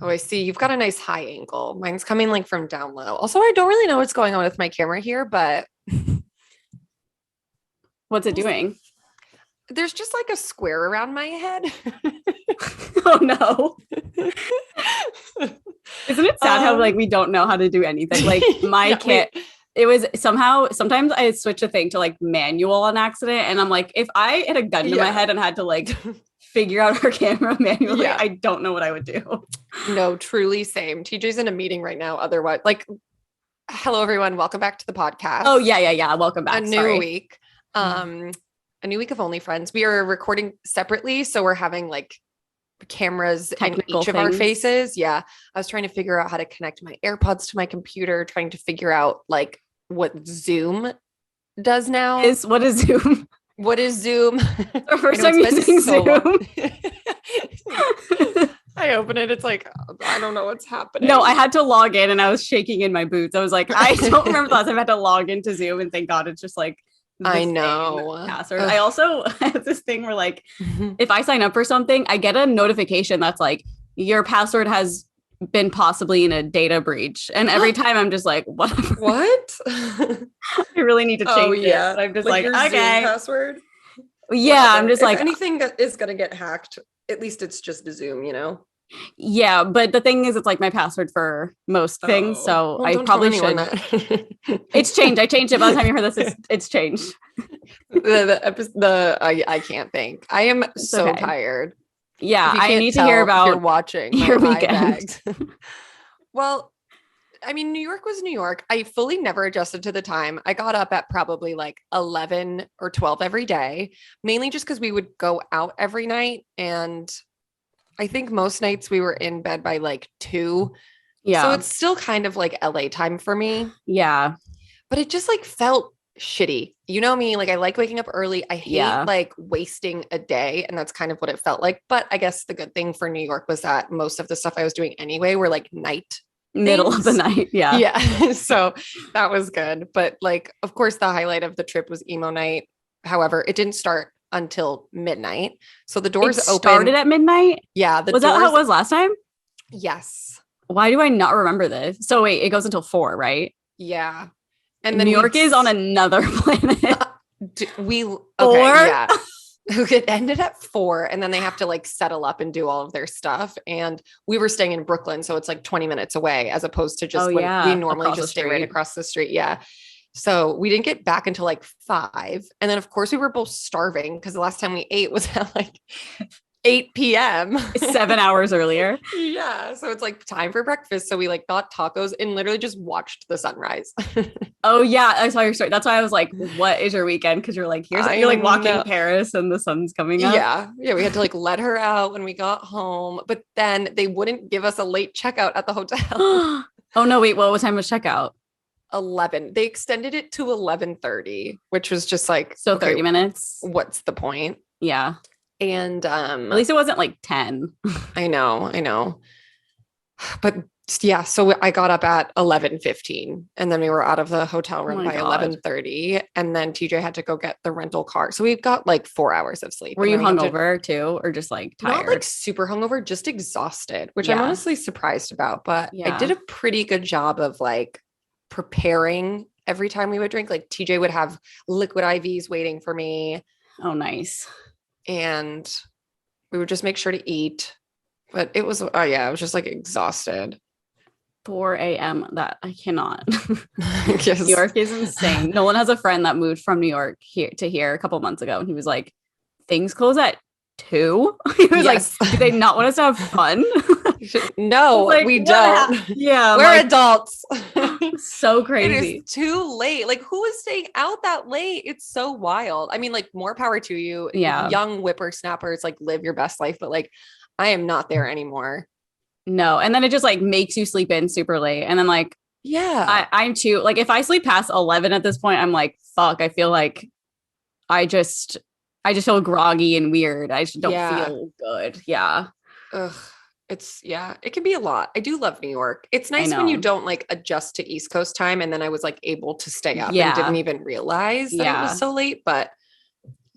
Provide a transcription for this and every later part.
Oh, I see. You've got a nice high angle. Mine's coming like from down low. Also, I don't really know what's going on with my camera here, but What's it doing? there's just like a square around my head. Oh no. Isn't it sad how like we don't know how to do anything? Like my yeah, kit, it was sometimes I switch a thing to like manual on accident. And I'm like, if I had a gun to my head and had to like figure out our camera manually, I don't know what I would do. No, truly same. TJ's in a meeting right now. Otherwise, like, hello everyone. Welcome back to the podcast. Oh, yeah. Welcome back. A new week. A new week of OnlyFriends. We are recording separately, so we're having like cameras Technical in each of our faces. Yeah. I was trying to figure out how to connect my AirPods to my computer, trying to figure out like what Zoom does now. What is Zoom? What is Zoom? Our first time using Zoom. I open it. It's like, I don't know what's happening. No, I had to log in and I was shaking in my boots. I was like, I don't remember the last time I had to log into Zoom, and thank God it's just like I know password. I also have this thing where like if I sign up for something, I get a notification that's like your password has been possibly in a data breach. And every time I'm just like, what? I really need to change it. I'm just like, your okay. Zoom password. Yeah, I'm just if like anything that is gonna get hacked, at least it's just a Zoom, you know? Yeah, but the thing is, it's like my password for most things, so well, I probably should. It's changed. I changed it by the time you heard this. It's changed. I can't think. I am so tired. Yeah, I need to hear about you're watching your weekend. Well, I mean, New York was New York. I fully never adjusted to the time. I got up at probably like 11 or 12 every day, mainly just because we would go out every night, and I think most nights we were in bed by like 2. Yeah. So it's still kind of like LA time for me. Yeah. But it just like felt shitty. You know me, like I like waking up early. I hate like wasting a day. And that's kind of what it felt like. But I guess the good thing for New York was that most of the stuff I was doing anyway were like night. Middle of the night. Yeah. Yeah. So that was good. But like, of course, the highlight of the trip was emo night. However, it didn't start until midnight. So the doors started at midnight? Yeah. Was that how it was last time? Yes. Why do I not remember this? So wait, it goes until 4, right? Yeah. And then New York is on another planet. Yeah. It ended at 4, and then they have to like settle up and do all of their stuff. And we were staying in Brooklyn, so it's like 20 minutes away, as opposed to just we normally just stay right across the street. Yeah. So we didn't get back until like 5. And then of course we were both starving because the last time we ate was at like 8 p.m. 7 hours earlier. Yeah. So it's like time for breakfast. So we like got tacos and literally just watched the sunrise. Oh yeah. I saw your story. That's why I was like, what is your weekend? Because you're like, you're like walking Paris and the sun's coming up. Yeah. Yeah. We had to like let her out when we got home, but then they wouldn't give us a late checkout at the hotel. Oh no, wait, what time was checkout? 11. They extended it to 11:30, which was just like 30 minutes. What's the point? Yeah. And at least it wasn't like 10. I know. But yeah, so I got up at 11:15, and then we were out of the hotel room by 11:30, and then TJ had to go get the rental car. So we've got like 4 hours of sleep. Were you hungover too, or just like tired? Not like super hungover, just exhausted, which I'm honestly surprised about. But I did a pretty good job of like preparing every time we would drink. Like TJ would have liquid IVs waiting for me. Oh, nice. And we would just make sure to eat. But it was, I was just like exhausted. 4 a.m. That I cannot. New York is insane. Nolan has a friend that moved from New York here a couple months ago, and he was like, things close at 2. He was like, do they not want us to have fun? No, like, we don't. Yeah, we're like, adults. So crazy. It is too late. Like, who is staying out that late? It's so wild. I mean, like, more power to you. Yeah, young whippersnappers, like, live your best life. But like, I am not there anymore. No, and then it just like makes you sleep in super late, and then like, I'm too like, if I sleep past 11 at this point, I'm like, fuck. I feel like I just feel groggy and weird. I just don't feel good. Yeah. Ugh. It can be a lot. I do love New York. It's nice when you don't like adjust to East Coast time. And then I was like able to stay up and didn't even realize that it was so late. But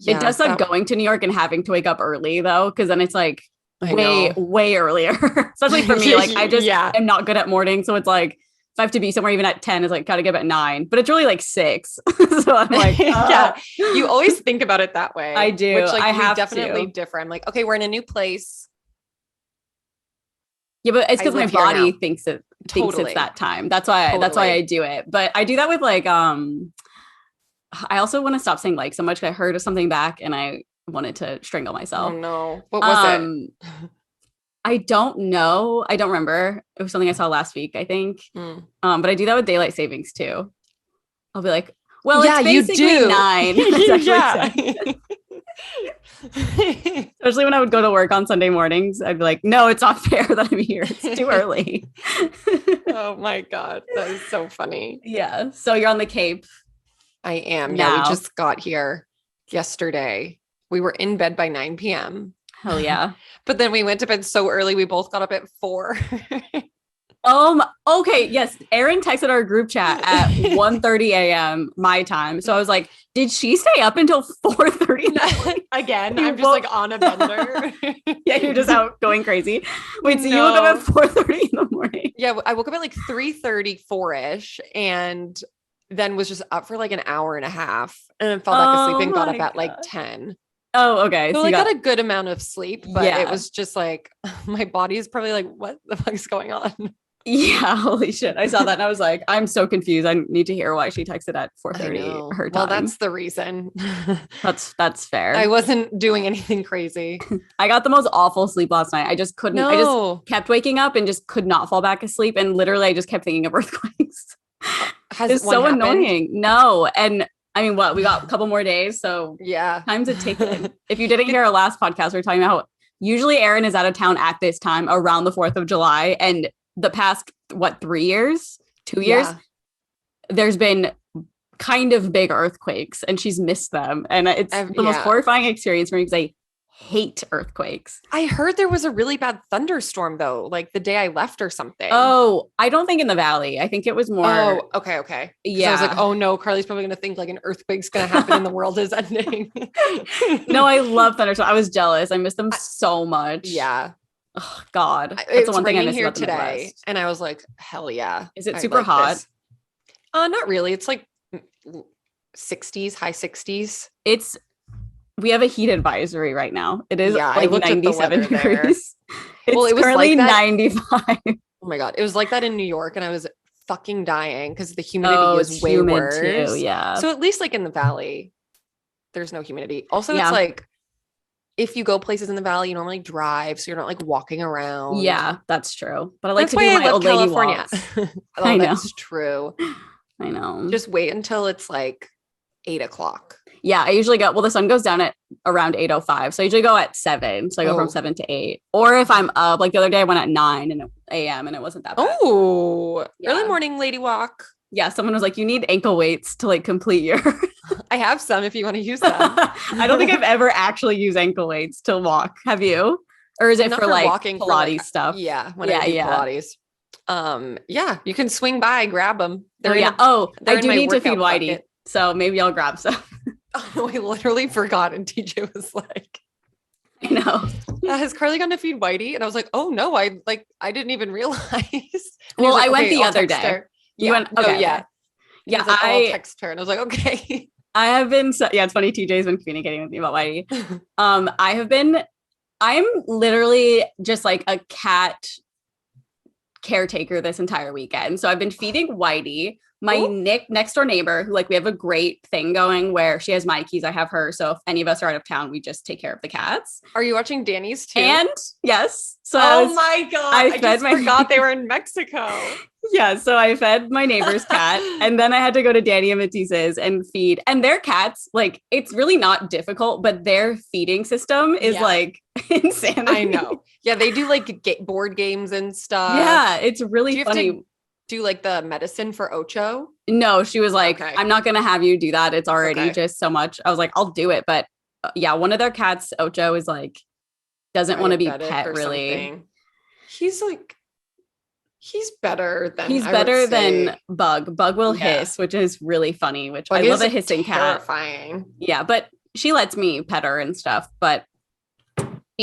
it does suck going to New York and having to wake up early though. Cause then it's like, way earlier, especially for me. Like I just am not good at morning. So it's like, if I have to be somewhere even at 10, it's like, gotta get up at 9, but it's really like 6. So I'm like, yeah, you always think about it that way. I do. Which like I we definitely differ. I'm like, okay, we're in a new place. Yeah, but it's because my body thinks it's that time. That's why I do it. But I do that with like, I also want to stop saying like so much. I heard of something back and I wanted to strangle myself. Oh no. What was it? I don't know. I don't remember. It was something I saw last week, I think. But I do that with daylight savings too. I'll be like, well, it's basically 9. Especially when I would go to work on Sunday mornings, I'd be like, no, it's not fair that I'm here. It's too early. Oh my God. That is so funny. Yeah. So you're on the Cape. I am. Now. Yeah. We just got here yesterday. We were in bed by 9 p.m. Hell yeah. But then we went to bed so early, we both got up at 4. Okay. Yes. Erin texted our group chat at 1:30 a.m. my time. So I was like, did she stay up until 4:30? Again, I'm just like on a bender. Yeah, you're just out going crazy. Wait, so you woke up at 4:30 in the morning? Yeah, I woke up at like 3:30, 4-ish, and then was just up for like an hour and a half and then fell back asleep and got up at like 10. Oh, okay. So I got a good amount of sleep, but it was just like, my body is probably like, what the fuck is going on? Yeah, holy shit. I saw that and I was like, I'm so confused. I need to hear why she texted at 4:30 her time. Well, that's the reason. That's fair. I wasn't doing anything crazy. I got the most awful sleep last night. I just couldn't. I just kept waking up and just could not fall back asleep. And literally, I just kept thinking of earthquakes. It's so annoying. No. And I mean, we got a couple more days. So yeah, time's a ticket. If you didn't hear our last podcast, we were talking about how usually Erin is out of town at this time around the 4th of July. And the past, 3 years, 2 years, there's been kind of big earthquakes and she's missed them. And it's the most horrifying experience for me because I hate earthquakes. I heard there was a really bad thunderstorm though, like the day I left or something. Oh, I don't think in the valley. I think it was more. Oh, okay. Yeah. I was like, oh no, Carly's probably going to think like an earthquake's going to happen and the world is ending. No, I love thunderstorms. I was jealous. I miss them so much. Yeah. Oh God. That's the one thing I miss here about today. And I was like, hell yeah. Is it super hot? This. Not really. It's like 60s, high 60s. We have a heat advisory right now. It is like 97 degrees. It was currently like 95. Oh my God. It was like that in New York and I was fucking dying because the humidity is way worse. Too, yeah. So at least like in the valley, there's no humidity. Also, it's like if you go places in the valley, you normally drive. So you're not like walking around. Yeah, that's true. But I like to do my old lady walks. I know. That's true. I know. Just wait until it's like 8 o'clock. Yeah, I usually go. Well, the sun goes down at around 8:05, so I usually go at 7. So I go from 7 to 8. Or if I'm up, like the other day, I went at 9 a.m. and it wasn't that bad. Oh, early morning lady walk. Yeah, someone was like, "You need ankle weights to like complete your." I have some if you want to use them. I don't think I've ever actually used ankle weights to walk. Have you? Or is it for like walking Pilates stuff? Yeah, when I do Pilates. Yeah, you can swing by, grab them. I do need to feed Whitey, bucket. So maybe I'll grab some. Oh, I literally forgot. And TJ was like, I know. Has Carly gone to feed Whitey? And I was like, oh no, I didn't even realize. Well, I went the other day. You went, okay. Yeah. Yeah. I'll text her. And I was like, okay. I have been, it's funny. TJ's been communicating with me about Whitey. I'm literally just like a cat caretaker this entire weekend. So I've been feeding Whitey. My next door neighbor, who like we have a great thing going where she has my keys, I have her. So if any of us are out of town, we just take care of the cats. Are you watching Danny's too? And yes. So my God. I just forgot they were in Mexico. Yeah. So I fed my neighbor's cat and then I had to go to Danny and Matisse's and feed. And their cats, like, it's really not difficult, but their feeding system is like insanity. I know. Yeah. They do like board games and stuff. Yeah. It's really funny. Do like the medicine for Ocho? No, she was like, I'm not going to have you do that. It's already just so much. I was like, I'll do it. But one of their cats, Ocho, is like, doesn't want to be pet really. Something. He's better than Bug. Bug will hiss, which is really funny, which Bug I love a hissing terrifying. cat. Yeah, but she lets me pet her and stuff. But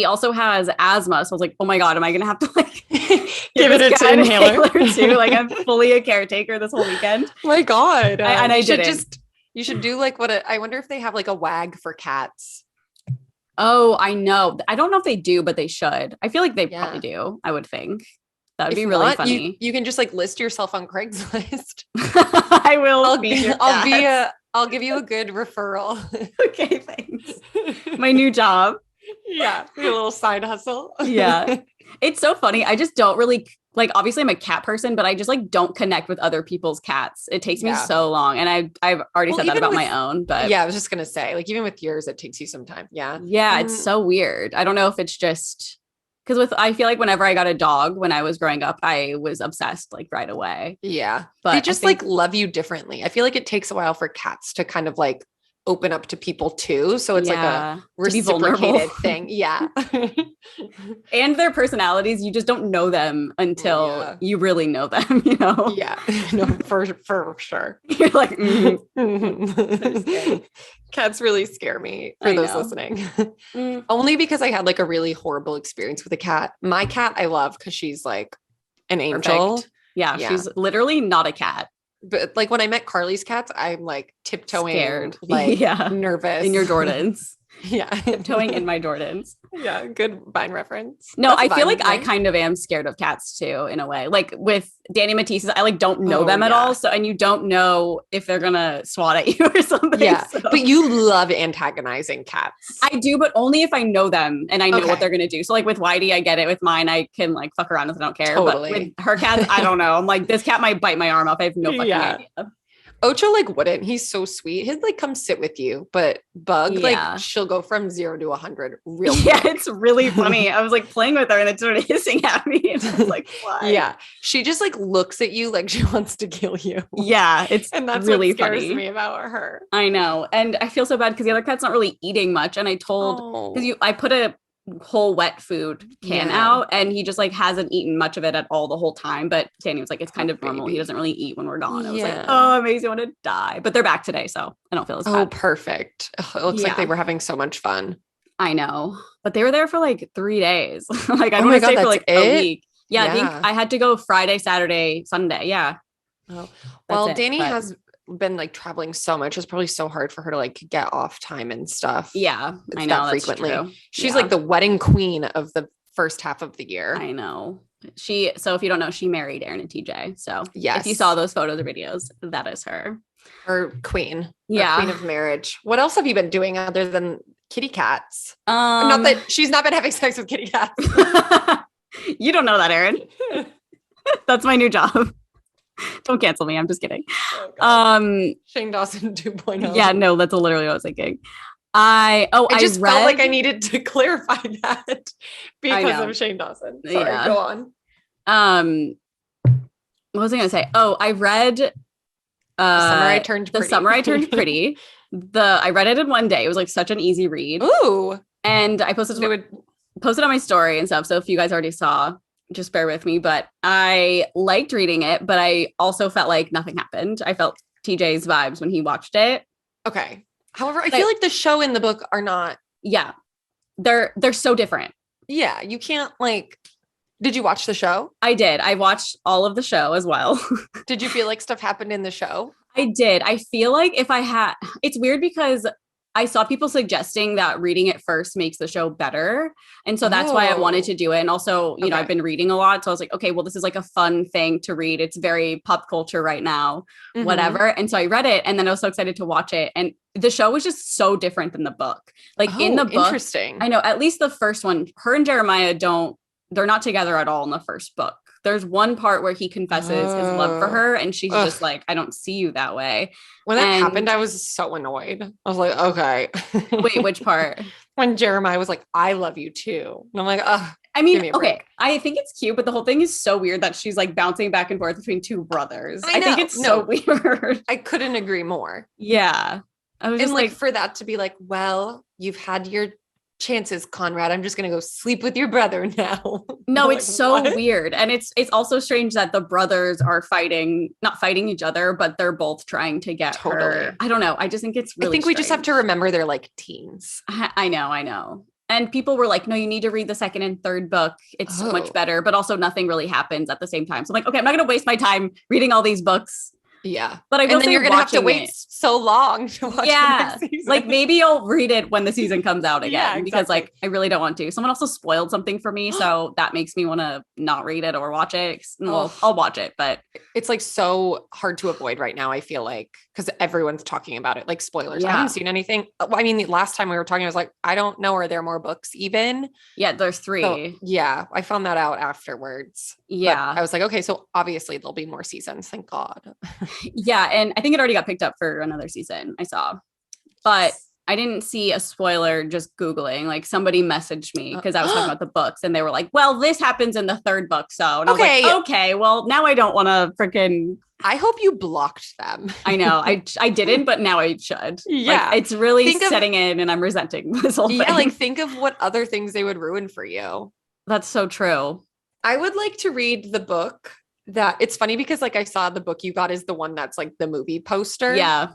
He also has asthma. So I was like, oh my God, am I going to have to like give it an inhaler too? Like I'm fully a caretaker this whole weekend. Oh my God. I didn't. You should do like I wonder if they have like a wag for cats. Oh, I know. I don't know if they do, but they should. I feel like they probably do. I would think. That would be really funny. You can just like list yourself on Craigslist. I will. I'll give you a good referral. Okay, thanks. My new job. Yeah, a little side hustle. Yeah. It's so funny. I just don't really like, obviously I'm a cat person, but I just like don't connect with other people's cats. It takes me so long. And I've already said that about my own, but yeah, I was just going to say like, even with yours, it takes you some time. Yeah. Yeah. It's so weird. I don't know if it's just because I feel like whenever I got a dog when I was growing up, I was obsessed like right away. Yeah. But they just like love you differently. I feel like it takes a while for cats to kind of like open up to people too. So it's like a reciprocated thing. Yeah. And their personalities, you just don't know them until you really know them, you know? Yeah. No, for sure. You're like, Cats really scare me for those listening. Only because I had like a really horrible experience with a cat. My cat I love because she's like an angel. Yeah, she's literally not a cat. But like when I met Carly's cats, I'm like tiptoeing, scared, like nervous in your Jordans. Yeah, tiptoeing in my Jordans. Yeah, good Vine reference. No, I feel like I kind of am scared of cats too, in a way. Like with Danny Matisse's, I like don't know them at all, so and you don't know if they're gonna swat at you or something. Yeah, but you love antagonizing cats. I do, but only if I know them and I know what they're gonna do. So like with Whitey, I get it. With mine, I can like fuck around with it, I don't care. Totally. But with her cats, I don't know. I'm like, this cat might bite my arm off. I have no fucking idea. Ocho like wouldn't. He's so sweet. He'd like come sit with you, but Bug like she'll go from 0 to 100 real quick. Yeah, it's really funny. I was like playing with her and it started hissing at me. And I was like, why? Yeah, she just like looks at you like she wants to kill you. Yeah, and that's really what scares me about her. I know, and I feel so bad because the other cat's not really eating much. And I told because I put a whole wet food can out and he just like hasn't eaten much of it at all the whole time, but Danny was like, it's kind of normal. He doesn't really eat when we're gone. I was like, oh, it makes me want to die, but they're back today, so I don't feel as bad. Perfect. It looks like they were having so much fun. I know, but they were there for like 3 days. Like I don't want to stay for like a week. I think I had to go Friday, Saturday, Sunday. Well, Danny has been like traveling so much. It's probably so hard for her to like get off time and stuff. I know that frequently. True. She's like the wedding queen of the first half of the year. I know. So if you don't know, she married Aaron and TJ. So if you saw those photos or videos, that is her. Her queen. Yeah. Queen of marriage. What else have you been doing other than kitty cats? Not that she's not been having sex with kitty cats. You don't know that, Aaron. That's my new job. Don't cancel me. I'm just kidding. Shane Dawson 2.0. Yeah, no, that's literally what I was thinking. I just felt like I needed to clarify that because of Shane Dawson. Sorry, go on. What was I going to say? Oh, I read The Summer I Turned Pretty. The Summer I Turned Pretty. I read it in one day. It was like such an easy read. Ooh. And I posted on my story and stuff. So if you guys already saw, just bear with me, but I liked reading it, but I also felt like nothing happened. I felt TJ's vibes when he watched it. Okay. However, I feel like the show and the book are not. Yeah. They're so different. Yeah. You can't like, did you watch the show? I did. I watched all of the show as well. Did you feel like stuff happened in the show? I did. I feel like it's weird because I saw people suggesting that reading it first makes the show better. And so that's why I wanted to do it. And also, you know, I've been reading a lot. So I was like, okay, well, this is like a fun thing to read. It's very pop culture right now, whatever. And so I read it and then I was so excited to watch it. And the show was just so different than the book. Like in the book, interesting. I know at least the first one, her and Jeremiah they're not together at all in the first book. There's one part where he confesses his love for her and she's just like, I don't see you that way. When that happened, I was so annoyed. I was like, okay. Wait, which part? When Jeremiah was like, I love you too. And I'm like, I mean, okay, I think it's cute, but the whole thing is so weird that she's like bouncing back and forth between two brothers. I think it's so weird. I couldn't agree more. Yeah. I was just like for that to be like, well, you've had your chances, Conrad. I'm just gonna go sleep with your brother now. No, it's so weird. And it's also strange that the brothers are not fighting each other, but they're both trying to get her. I don't know. I just think it's really I think we just have to remember they're like teens. I know. And people were like, no, you need to read the second and third book. It's so much better, but also nothing really happens at the same time. So I'm like, okay, I'm not going to waste my time reading all these books. Yeah. But I will say you're going to have to wait so long to watch the next season. Like maybe I'll read it when the season comes out again because like I really don't want to. Someone also spoiled something for me. So that makes me want to not read it or watch it. Well, I'll watch it, but it's like so hard to avoid right now. I feel like, because everyone's talking about it, like spoilers. I haven't seen anything. I mean, the last time we were talking, I was like, I don't know. Are there more books even? Yeah, there's 3. So, yeah. I found that out afterwards. Yeah. But I was like, okay, so obviously there'll be more seasons. Thank God. Yeah. And I think it already got picked up for another season. I saw, but I didn't see a spoiler just Googling. Like somebody messaged me because I was talking about the books and they were like, well, this happens in the 3rd book. So, and I was like, okay, well, now I don't want to freaking. I hope you blocked them. I know. I didn't, but now I should. Yeah. Like, it's really setting in and I'm resenting this whole thing. Yeah. Like think of what other things they would ruin for you. That's so true. I would like to read the book that it's funny because like I saw the book you got is the one that's like the movie poster. Yeah.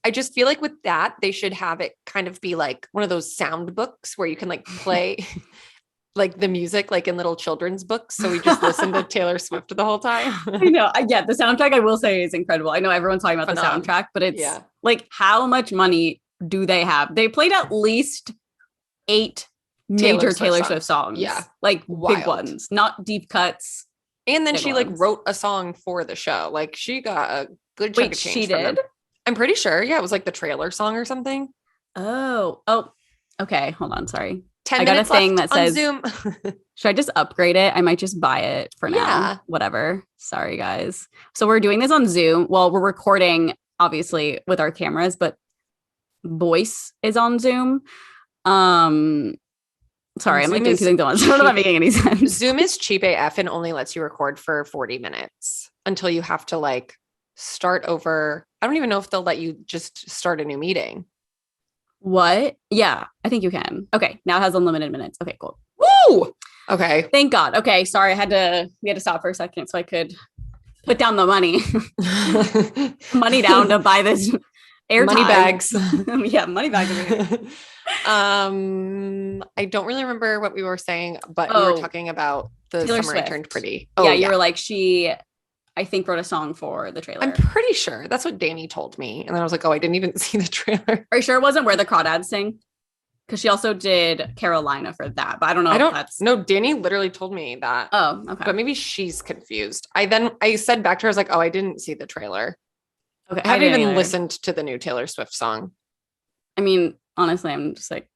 I just feel like with that, they should have it kind of be like one of those sound books where you can like play like the music, like in little children's books. So we just listen to Taylor Swift the whole time. I know. Yeah. The soundtrack, I will say, is incredible. I know everyone's talking about the soundtrack, but it's like, how much money do they have? They played at least 8 major Taylor Swift songs. Yeah. Like big ones, not deep cuts. And then she like wrote a song for the show. Like she got a good chunk of change. She did? I'm pretty sure. Yeah. It was like the trailer song or something. Oh, okay. Hold on. Sorry. 10 minutes I got a thing that says Zoom. Should I just upgrade it? I might just buy it for now. Whatever. Sorry, guys. So we're doing this on Zoom. Well, we're recording obviously with our cameras, but voice is on Zoom. Sorry, I'm like doing 2 things at once. It's not making any sense. Zoom is cheap AF and only lets you record for 40 minutes until you have to like start over. I don't even know if they'll let you just start a new meeting. What? Yeah, I think you can. Okay, now it has unlimited minutes. Okay, cool. Woo! Okay. Thank God. Okay, sorry, we had to stop for a second so I could put down the money. Money down to buy this airtime. Money bags. Yeah, money bags. I don't really remember what we were saying, but we were talking about the Taylor Summer Swift. I Turned Pretty. Yeah, you were like, she, I think, wrote a song for the trailer. I'm pretty sure. That's what Danny told me. And then I was like, oh, I didn't even see the trailer. Are you sure it wasn't Where the Crawdads Sing? Because she also did Carolina for that, but I don't know if that's... No, Danny literally told me that. Oh, okay. But maybe she's confused. I said back to her, I was like, oh, I didn't see the trailer. Okay. I haven't even listened to the new Taylor Swift song. I mean, honestly, I'm just like,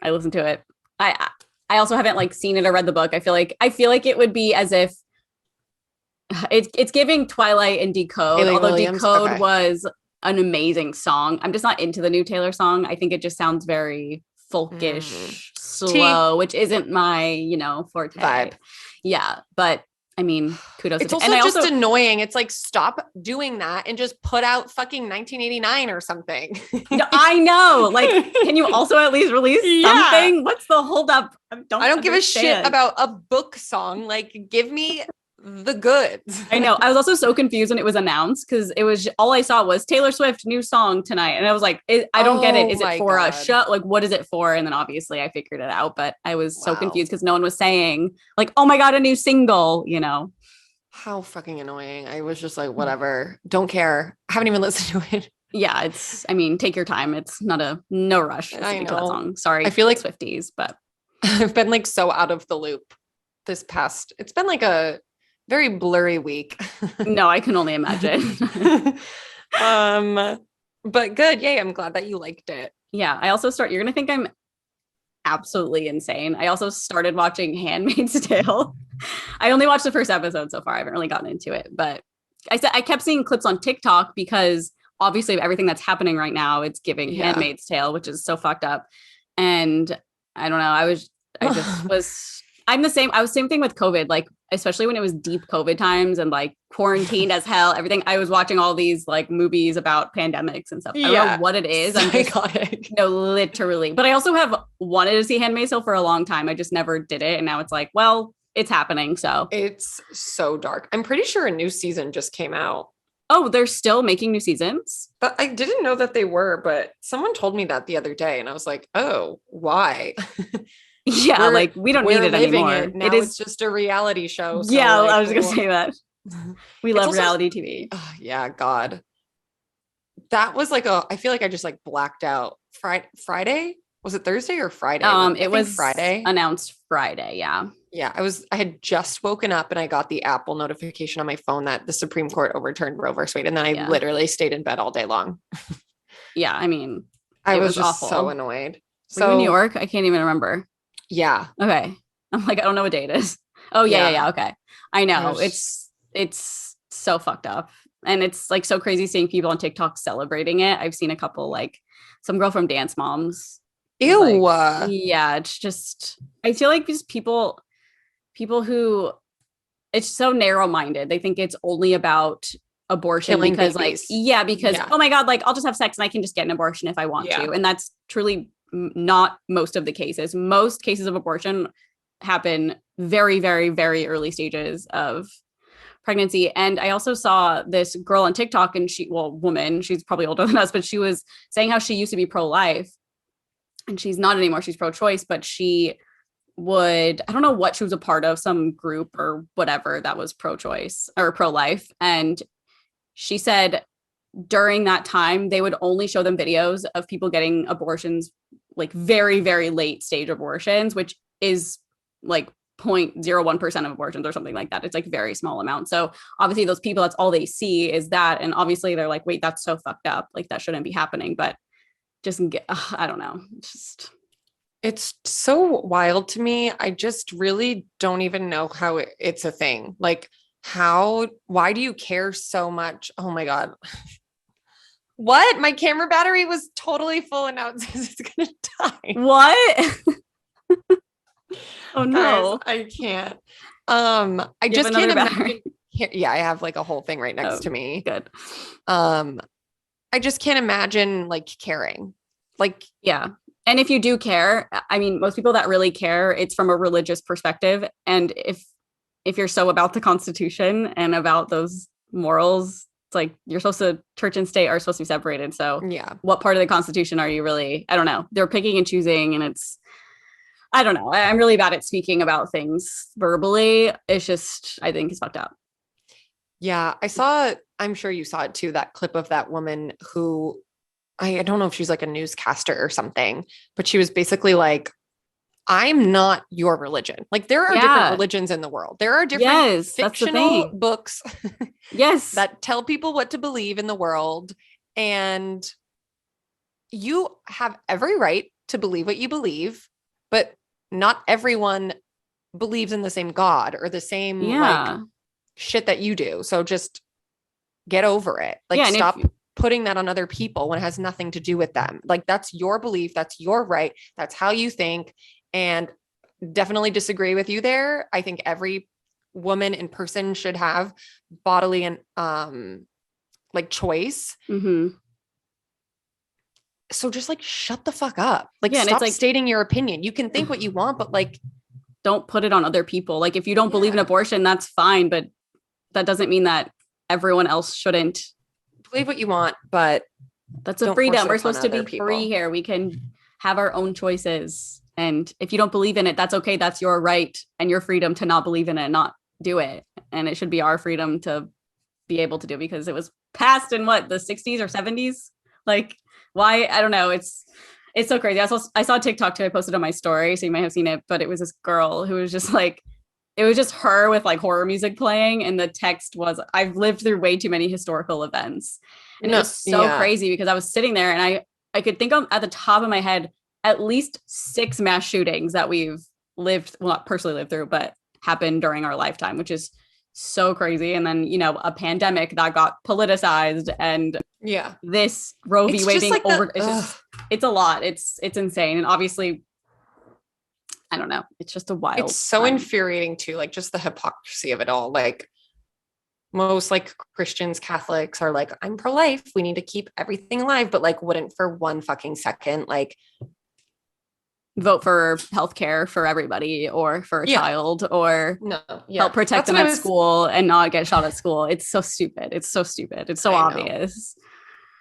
I listened to it. I also haven't like seen it or read the book. I feel like it would be as if it's giving Twilight and Decode, although Williams. Decode was an amazing song. I'm just not into the new Taylor song. I think it just sounds very folkish, slow, which isn't my, forte. Vibe. Yeah, but I mean, kudos. It's also just annoying. It's like, stop doing that and just put out fucking 1989 or something. No, I know. Like, can you also at least release something? What's the holdup? I don't give a shit about a book song. Like, give me the goods. I know. I was also so confused when it was announced because it was all I saw was Taylor Swift new song tonight, and I was like, I don't get it. Is it for a show? Like, what is it for? And then obviously I figured it out, but I was so confused because no one was saying like, oh my God, a new single. How fucking annoying. I was just like, whatever. Don't care. I haven't even listened to it. Yeah, take your time. It's no rush. I know. To that song. Sorry, I feel like Swifties, but I've been like so out of the loop it's been like a very blurry week. No, I can only imagine. But good. Yay. I'm glad that you liked it. Yeah. I also you're going to think I'm absolutely insane. I also started watching Handmaid's Tale. I only watched the first episode so far. I haven't really gotten into it, but I kept seeing clips on TikTok because obviously everything that's happening right now, it's giving Handmaid's Tale, which is so fucked up. And I don't know. I'm the same. I was same thing with COVID, like, especially when it was deep COVID times and like quarantined as hell, everything. I was watching all these like movies about pandemics and stuff. I don't know what it is. I'm just, literally. But I also have wanted to see Handmaid's Tale for a long time. I just never did it. And now it's like, well, it's happening. So it's so dark. I'm pretty sure a new season just came out. Oh, they're still making new seasons? But I didn't know that they were, but someone told me that the other day and I was like, oh, why? Yeah, like we don't need it anymore. Now it's just a reality show. So yeah, like, I was gonna say that. We love reality TV. Yeah, God. That was like I feel like I just like blacked out. Friday? Was it Thursday or Friday? It was Friday. Announced Friday, yeah. Yeah, I had just woken up and I got the Apple notification on my phone that the Supreme Court overturned Roe versus Wade. And then I literally stayed in bed all day long. Yeah, I mean, I was just awful. So annoyed. Were you in New York? I can't even remember. Yeah. Okay. I'm like, I don't know what day it is. Oh, yeah. Okay. I know. It's so fucked up. And it's like so crazy seeing people on TikTok celebrating it. I've seen a couple, like some girl from Dance Moms. Ew. Like, yeah, it's just, I feel like these people who, it's so narrow-minded. They think it's only about abortion killing because babies. Oh my God, like I'll just have sex and I can just get an abortion if I want to. And that's truly not most of the cases. Most cases of abortion happen very, very, very early stages of pregnancy. And I also saw this girl on TikTok and woman, she's probably older than us, but she was saying how she used to be pro-life and she's not anymore. She's pro-choice, but she would, I don't know what she was a part of, some group or whatever that was pro-choice or pro-life. And she said during that time, they would only show them videos of people getting abortions, like very, very late stage abortions, which is like 0.01% of abortions or something like that. It's like very small amount. So obviously those people, that's all they see is that. And obviously they're like, wait, that's so fucked up. Like that shouldn't be happening. But just I don't know. It's so wild to me. I just really don't even know how it's a thing. Like why do you care so much? Oh my God. What? My camera battery was totally full and now it says it's going to die. What? Oh no. Guys, I can't. I just can't imagine. Yeah, I have like a whole thing right next to me. Good. I just can't imagine like caring. Like, yeah. And if you do care, I mean, most people that really care, it's from a religious perspective. And if you're so about the Constitution and about those morals, it's like you're supposed to, church and state are supposed to be separated. So yeah, what part of the Constitution are you really, I don't know. They're picking and choosing and I don't know. I'm really bad at speaking about things verbally. It's just, I think it's fucked up. Yeah. I'm sure you saw it too, that clip of that woman who, I don't know if she's like a newscaster or something, but she was basically like, I'm not your religion. Like there are different religions in the world. There are different fictional books that tell people what to believe in the world. And you have every right to believe what you believe, but not everyone believes in the same God or the same like shit that you do. So just get over it. Like stop putting that on other people when it has nothing to do with them. Like that's your belief. That's your right. That's how you think. And definitely disagree with you there. I think every woman and person should have bodily and like choice. Mm-hmm. So just like shut the fuck up. Like stop stating your opinion. You can think what you want, but like don't put it on other people. Like if you don't believe in abortion, that's fine, but that doesn't mean that everyone else shouldn't believe what you want, but that's a freedom. We're supposed to be free here. We can have our own choices. And if you don't believe in it, that's okay. That's your right and your freedom to not believe in it and not do it. And it should be our freedom to be able to do it because it was passed in the 60s or 70s. Like why? I don't know. It's so crazy. I saw TikTok too. I posted on my story, so you might have seen it, but it was this girl who was just like, it was just her with like horror music playing. And the text was, I've lived through way too many historical events. And it was so crazy because I was sitting there and I could think of at the top of my head, at least 6 mass shootings that we've not personally lived through, but happened during our lifetime, which is so crazy. And then, a pandemic that got politicized and this Roe v. Wade being over. It's a lot. It's insane. And obviously, I don't know. It's just a wild. It's so infuriating too. Like just the hypocrisy of it all. Like most like Christians, Catholics are like, I'm pro-life. We need to keep everything alive, but like wouldn't for one fucking second, like vote for healthcare for everybody or for a child or help protect them at school and not get shot at school. It's so stupid. It's so stupid. It's so obvious.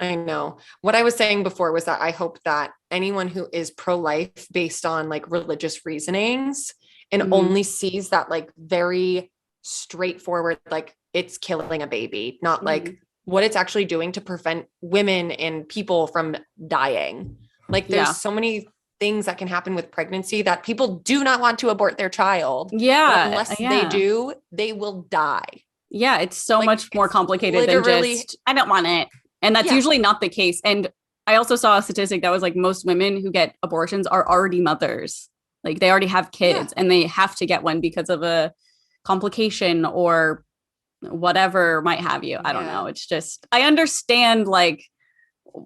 I know. What I was saying before was that I hope that anyone who is pro-life based on like religious reasonings and only sees that like very straightforward, like it's killing a baby, not like what it's actually doing to prevent women and people from dying. Like there's so many things that can happen with pregnancy that people do not want to abort their child. Yeah. Unless they do, they will die. Yeah. It's so much more complicated than just, I don't want it. And that's usually not the case. And I also saw a statistic that was like most women who get abortions are already mothers. Like they already have kids and they have to get one because of a complication or whatever might have you. I don't know. It's just, I understand like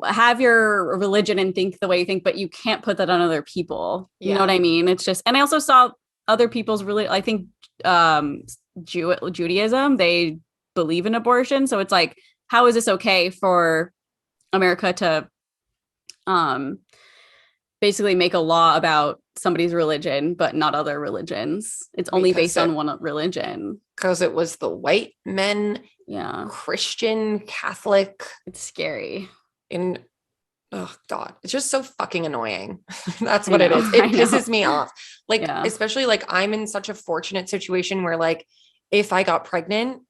have your religion and think the way you think, but you can't put that on other people. You know what I mean? It's just, and I also saw other people's I think Judaism, they believe in abortion. So it's like, how is this okay for America to basically make a law about somebody's religion, but not other religions? It's only based on one religion. Because it was the white men, Christian, Catholic. It's scary. And oh God, it's just so fucking annoying. That's what it is. It pisses me off. Like, especially like I'm in such a fortunate situation where like, if I got pregnant,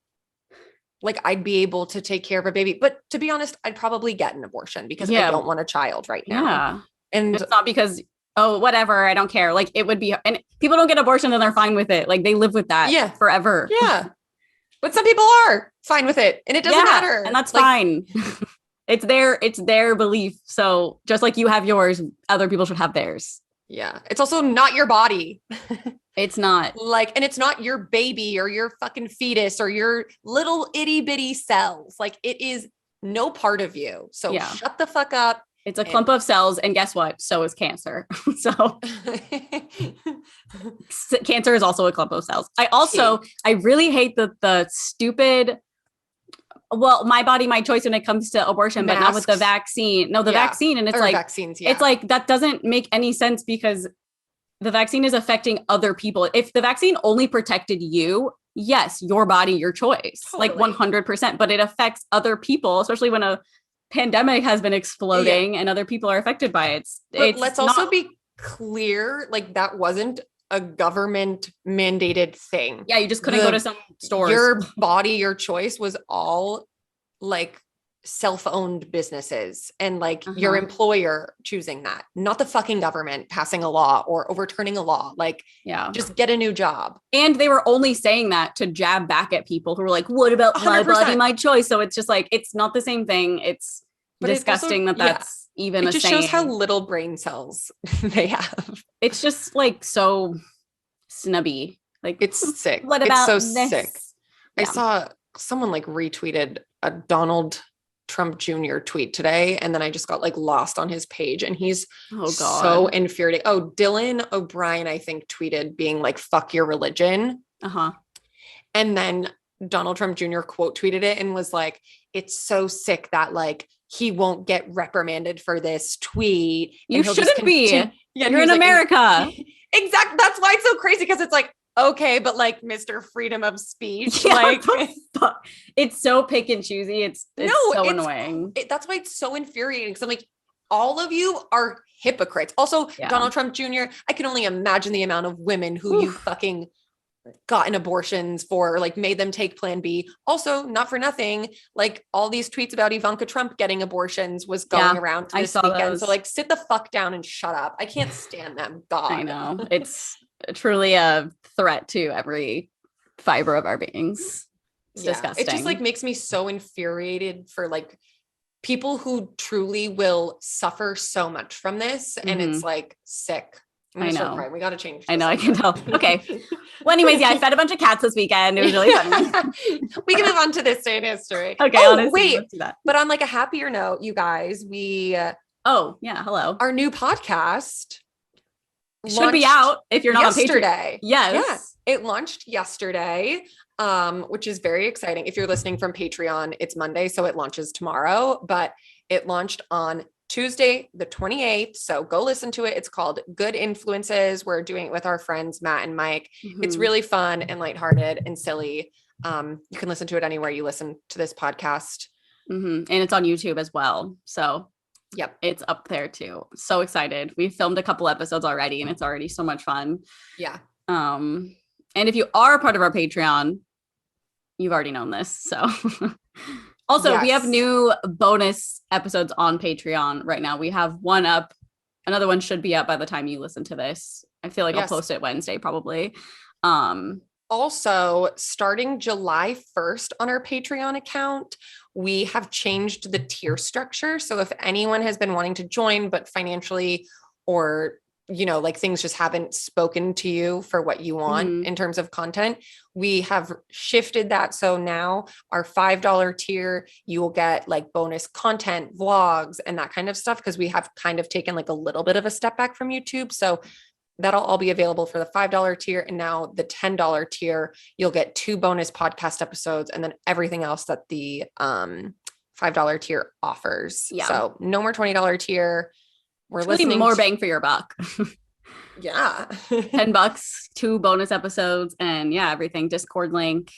like I'd be able to take care of a baby. But to be honest, I'd probably get an abortion because I don't want a child right now. Yeah. And it's not because, oh, whatever, I don't care. Like it would be, and people don't get abortion and they're fine with it. Like they live with that forever. Yeah. But some people are fine with it and it doesn't matter. And that's fine. It's their belief. So just like you have yours, other people should have theirs. Yeah. It's also not your body. It's not like, and it's not your baby or your fucking fetus or your little itty bitty cells. Like it is no part of you. So shut the fuck up. It's a clump of cells. And guess what? So is cancer. So cancer is also a clump of cells. I really hate the stupid, well, my body, my choice when it comes to abortion, but not with the vaccine. No, the vaccine. And it's like, vaccines, it's like, that doesn't make any sense because the vaccine is affecting other people. If the vaccine only protected you, yes, your body, your choice, like 100%, but it affects other people, especially when a pandemic has been exploding and other people are affected by it. Let's also be clear, like that wasn't a government mandated thing. Yeah, you just couldn't go to some stores. Your body, your choice was all like self-owned businesses and like your employer choosing that, not the fucking government passing a law or overturning a law. Like, just get a new job. And they were only saying that to jab back at people who were like, what about 100%. My body, my choice? So it's just like, it's not the same thing. It's disgusting that's even a saying. It just shows how little brain cells they have. It's just like so snubby. Like it's sick. What about it's so this? Sick. I saw someone like retweeted a Donald Trump Jr. tweet today. And then I just got like lost on his page and he's so infuriating. Oh, Dylan O'Brien, I think tweeted being like, fuck your religion. And then Donald Trump Jr. quote tweeted it and was like, it's so sick that like, he won't get reprimanded for this tweet. You shouldn't be. You're in America. Exactly. That's why it's so crazy. Cause it's like, okay, but like Mr. Freedom of Speech, like it's so pick and choosy. It's so annoying. That's why it's so infuriating. Cause I'm like, all of you are hypocrites. Also, Donald Trump Jr., I can only imagine the amount of women who you fucking gotten abortions for, like made them take Plan B. Also, not for nothing, like all these tweets about Ivanka Trump getting abortions was going around this weekend. Those. So like sit the fuck down and shut up. I can't stand them. God. I know. It's truly a threat to every fiber of our beings. It's disgusting. It just like makes me so infuriated for like people who truly will suffer so much from this. And it's like sick. I know. We got to change. I know. I can tell. Okay. Well, anyways, I fed a bunch of cats this weekend. It was really fun. We can move on to this day in history. Okay. Oh, wait. But on like a happier note, you guys, hello. Our new podcast should be out if you're not yesterday. On Patreon. Yes. Yeah. It launched yesterday, which is very exciting. If you're listening from Patreon, it's Monday, so it launches tomorrow, but it launched on Tuesday, the 28th. So go listen to it. It's called Good Influences. We're doing it with our friends, Matt and Mike. It's really fun and lighthearted and silly. You can listen to it anywhere you listen to this podcast. And it's on YouTube as well. So yep, it's up there too. So excited. We filmed a couple episodes already and it's already so much fun. Yeah. And if you are a part of our Patreon, you've already known this. So also, we have new bonus episodes on Patreon right now. We have one up. Another one should be up by the time you listen to this. I feel like I'll post it Wednesday probably. Also, starting July 1st on our Patreon account, we have changed the tier structure. So if anyone has been wanting to join, but financially or like things just haven't spoken to you for what you want in terms of content, we have shifted that. So now our $5 tier, you will get like bonus content, vlogs, and that kind of stuff. Cause we have kind of taken like a little bit of a step back from YouTube. So that'll all be available for the $5 tier. And now the $10 tier, you'll get 2 bonus podcast episodes and then everything else that the $5 tier offers. Yeah. So no more $20 tier. We're listening more bang for your buck. Yeah. $10, 2 bonus episodes, and everything. Discord link,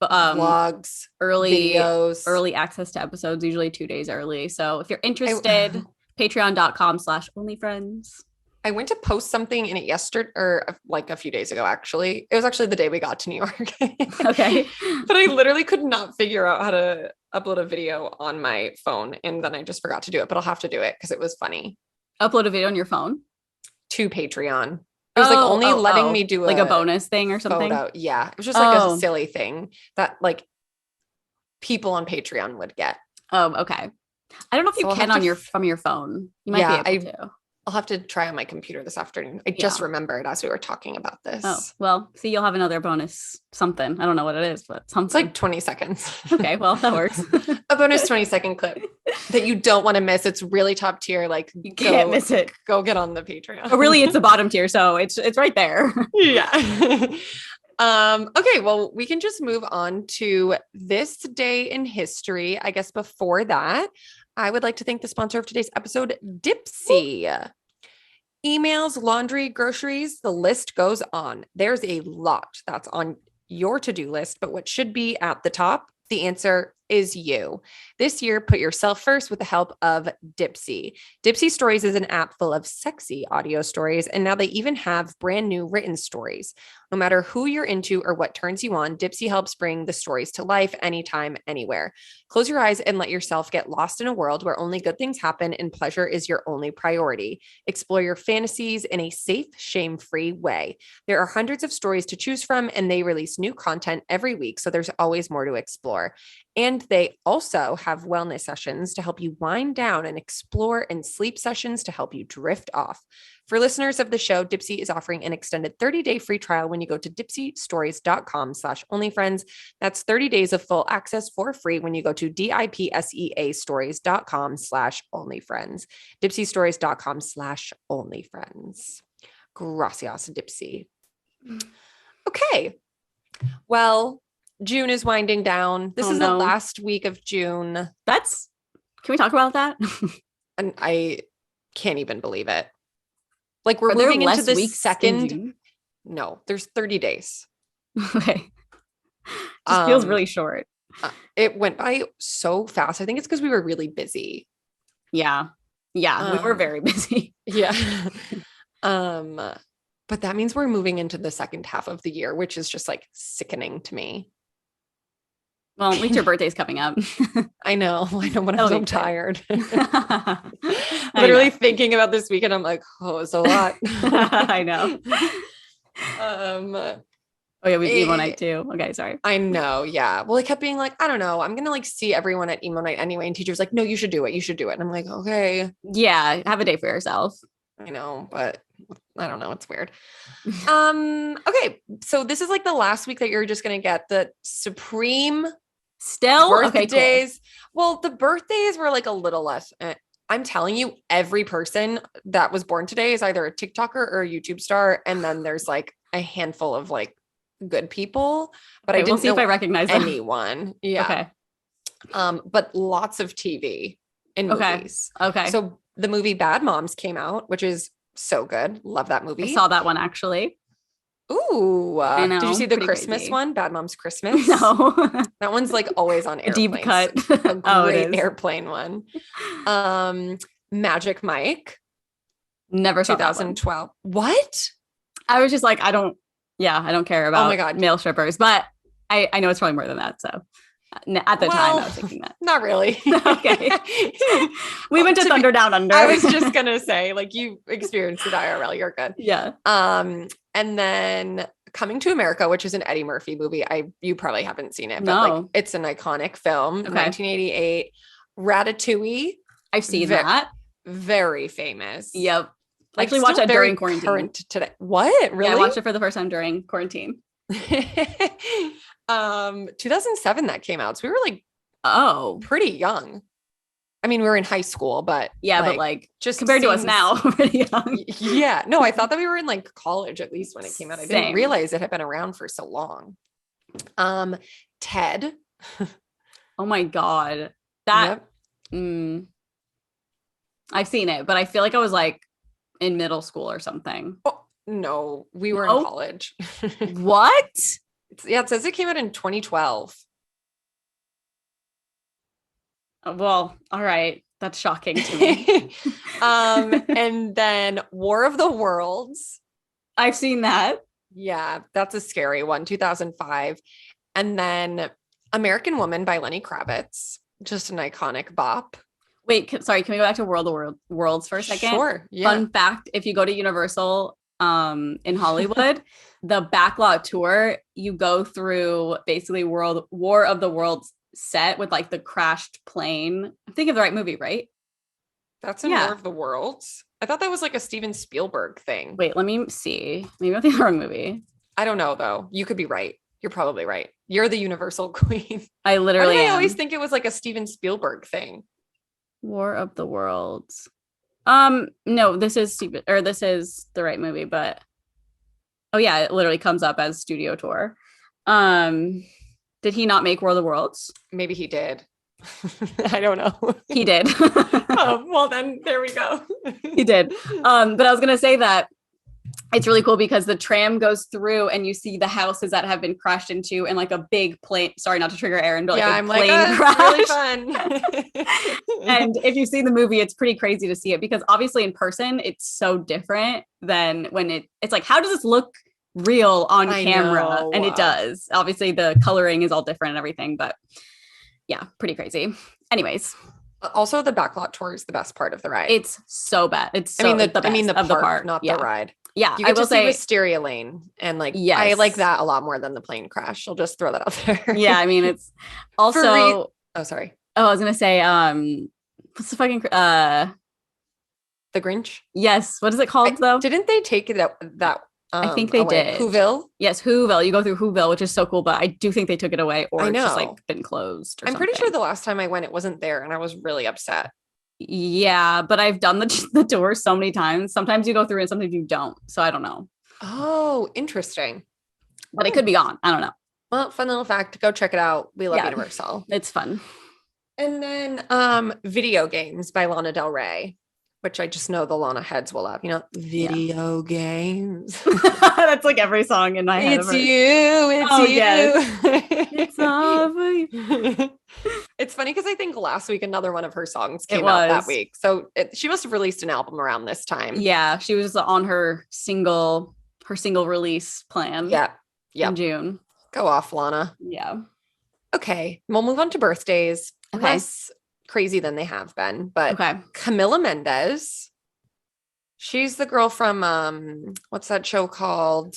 vlogs, early videos, early access to episodes, usually 2 days early. So if you're interested, patreon.com/onlyfriends. I went to post something in it yesterday, or like a few days ago, actually. It was actually the day we got to New York. Okay. But I literally could not figure out how to upload a video on my phone. And then I just forgot to do it, but I'll have to do it because it was funny. Upload a video on your phone? To Patreon. It was only letting me do like a bonus thing or something. Photo. Yeah. It was just like a silly thing that like people on Patreon would get. Oh, okay. I don't know if you can from your phone. You might be able to. I'll have to try on my computer this afternoon. I just remembered as we were talking about this. Oh, well, see, you'll have another bonus something. I don't know what it is, but something. It's like 20 seconds. Okay, well, that works. A bonus 20-second clip that you don't want to miss. It's really top tier. Like you can't miss it. Go get on the Patreon. Oh, really, it's the bottom tier, so it's right there. Yeah. Okay, well, we can just move on to this day in history. I guess before that, I would like to thank the sponsor of today's episode, Dipsea. Emails, laundry, groceries, the list goes on. There's a lot that's on your to-do list, but what should be at the top? The answer is you. This year, put yourself first with the help of Dipsea. Dipsea Stories is an app full of sexy audio stories, and now they even have brand new written stories. No matter who you're into or what turns you on, Dipsea helps bring the stories to life anytime, anywhere. Close your eyes and let yourself get lost in a world where only good things happen and pleasure is your only priority. Explore your fantasies in a safe, shame-free way. There are hundreds of stories to choose from, and they release new content every week, so there's always more to explore. And they also have wellness sessions to help you wind down and explore, and sleep sessions to help you drift off. For listeners of the show, Dipsea is offering an extended 30-day free trial when you go to dipseastories.com/onlyfriends. That's 30 days of full access for free when you go to dipseastories.com/onlyfriends. dipseastories.com/onlyfriends. Gracias, Dipsea. Okay. Well, June is winding down. This is the last week of June. Can we talk about that? And I can't even believe it. Like we're moving into the second. No, there's 30 days. Okay. Just feels really short. It went by so fast. I think it's because we were really busy. Yeah. Yeah. We were very busy. Yeah. But that means we're moving into the second half of the year, which is just like sickening to me. Well, at least your birthday's coming up. I know, but I'm so tired. Literally thinking about this weekend, I'm like, oh, it's a lot. I know. Oh yeah, we have emo night too. Okay, sorry. I know, yeah. Well, I kept being like, I don't know, I'm gonna like see everyone at emo night anyway. And teacher's like, no, you should do it. You should do it. And I'm like, okay. Yeah, have a day for yourself. I know, but I don't know. It's weird. Okay. So this is like the last week that you're just gonna get the supreme birthdays. Well, the birthdays were like a little less. I'm telling you, every person that was born today is either a TikToker or a YouTube star. And then there's like a handful of like good people, but I didn't see if I recognize anyone. Yeah. Okay. But lots of TV and movies. Okay. So the movie Bad Moms came out, which is so good. Love that movie. I saw that one actually. Ooh, I know, did you see the Christmas crazy. one? Bad Moms Christmas? No. That one's like always on airplanes. Deep cut. A great airplane one. Magic Mike. Never saw 2012. What? I was just like, I don't care about my God. male strippers, but I know it's probably more than that. So at the time I was thinking that. Not really. Okay. We went to Thunder Down Under. I was just going to say, like, you experienced it IRL. You're good. Yeah. And then Coming to America, which is an Eddie Murphy movie. You probably haven't seen it, but like it's an iconic film. Okay. 1988. Ratatouille. I've seen that. Very famous. Yep. I actually watched that during quarantine. Current today. What? Really? Yeah, I watched it for the first time during quarantine. 2007 that came out. So we were like, pretty young. I mean, we were in high school, but but like just compared to us now, pretty young. Yeah. No, I thought that we were in like college at least when it came out. I didn't realize it had been around for so long. Ted. Oh my God. That I've seen it, but I feel like I was like in middle school or something. Oh, no, we were in college. What? It says it came out in 2012. Well, all right. That's shocking to me. And then War of the Worlds. I've seen that. Yeah, that's a scary one. 2005. And then American Woman by Lenny Kravitz. Just an iconic bop. Wait, sorry. Can we go back to World of Worlds for a second? Sure. Yeah. Fun fact: if you go to Universal in Hollywood, the backlot tour, you go through basically War of the Worlds set with like the crashed plane. I'm thinking of the right movie, right? That's in War of the Worlds. I thought that was like a Steven Spielberg thing. Wait, let me see. Maybe I'm thinking of the wrong movie. I don't know though. You could be right. You're probably right. You're the Universal queen. I literally I always think it was like a Steven Spielberg thing. War of the Worlds. No, this is the right movie, but oh yeah, it literally comes up as studio tour. Did he not make War of the Worlds? Maybe he did. I don't know. He did. Oh, well then there we go. He did. But I was gonna say that it's really cool because the tram goes through and you see the houses that have been crashed into and like a big plane. Sorry, not to trigger Aaron, but like a plane crash. Really fun. And if you see the movie, it's pretty crazy to see it because obviously in person it's so different than when it's like, how does this look real on camera? Know. And it does. Obviously the coloring is all different and everything, but yeah, pretty crazy. Anyways. Also, the backlot tour is the best part of the ride. It's so bad. It's so the park, not the ride. Yeah, you get to see Wisteria Lane, and like, I like that a lot more than the plane crash. I'll just throw that out there. Yeah, I mean, it's also. Sorry. Oh, I was gonna say, what's the fucking The Grinch? Yes. What is it called though? Didn't they take it that? I think they did. Whoville? Yes, Whoville. You go through Whoville, which is so cool, but I do think they took it away or it's just like been closed. I'm pretty sure the last time I went, it wasn't there, and I was really upset. Yeah, but I've done the tour so many times. Sometimes you go through and sometimes you don't. So I don't know. Oh, interesting. But it could be gone. I don't know. Well, fun little fact. Go check it out. We love Universal. It's fun. And then Video Games by Lana Del Rey, which I just know the Lana heads will love. You know, video games. That's like every song in my head. It's you. It's you. Yes. It's all for you. It's funny because I think last week another one of her songs came out that week. So she must have released an album around this time. Yeah, she was on her single release plan. Yeah. In June. Go off, Lana. Yeah. Okay. We'll move on to birthdays. Okay. Less crazy than they have been, but Camila Mendes. She's the girl from what's that show called?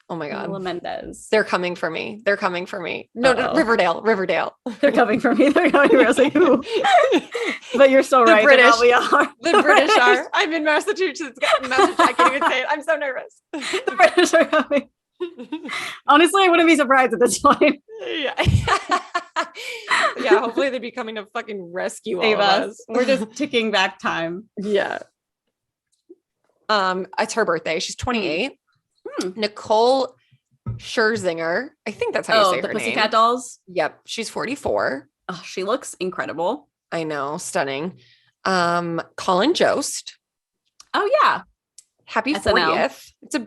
Oh my God. Camila Mendes. They're coming for me. They're coming for me. No, Riverdale. They're coming for me. They're coming for me. I was like, who? But you're so right. British. We are. The British are. I'm in Massachusetts. I can't even say it. I'm so nervous. The British are coming. Honestly, I wouldn't be surprised at this point. Yeah. Yeah, hopefully they'd be coming to fucking rescue all of us. We're just ticking back time. Yeah. It's her birthday. She's 28. Nicole Scherzinger. I think that's how you say her name. The Pussycat Dolls? Yep. She's 44. Oh, she looks incredible. I know. Stunning. Colin Jost. Oh yeah. Happy SNL. 40th. It's a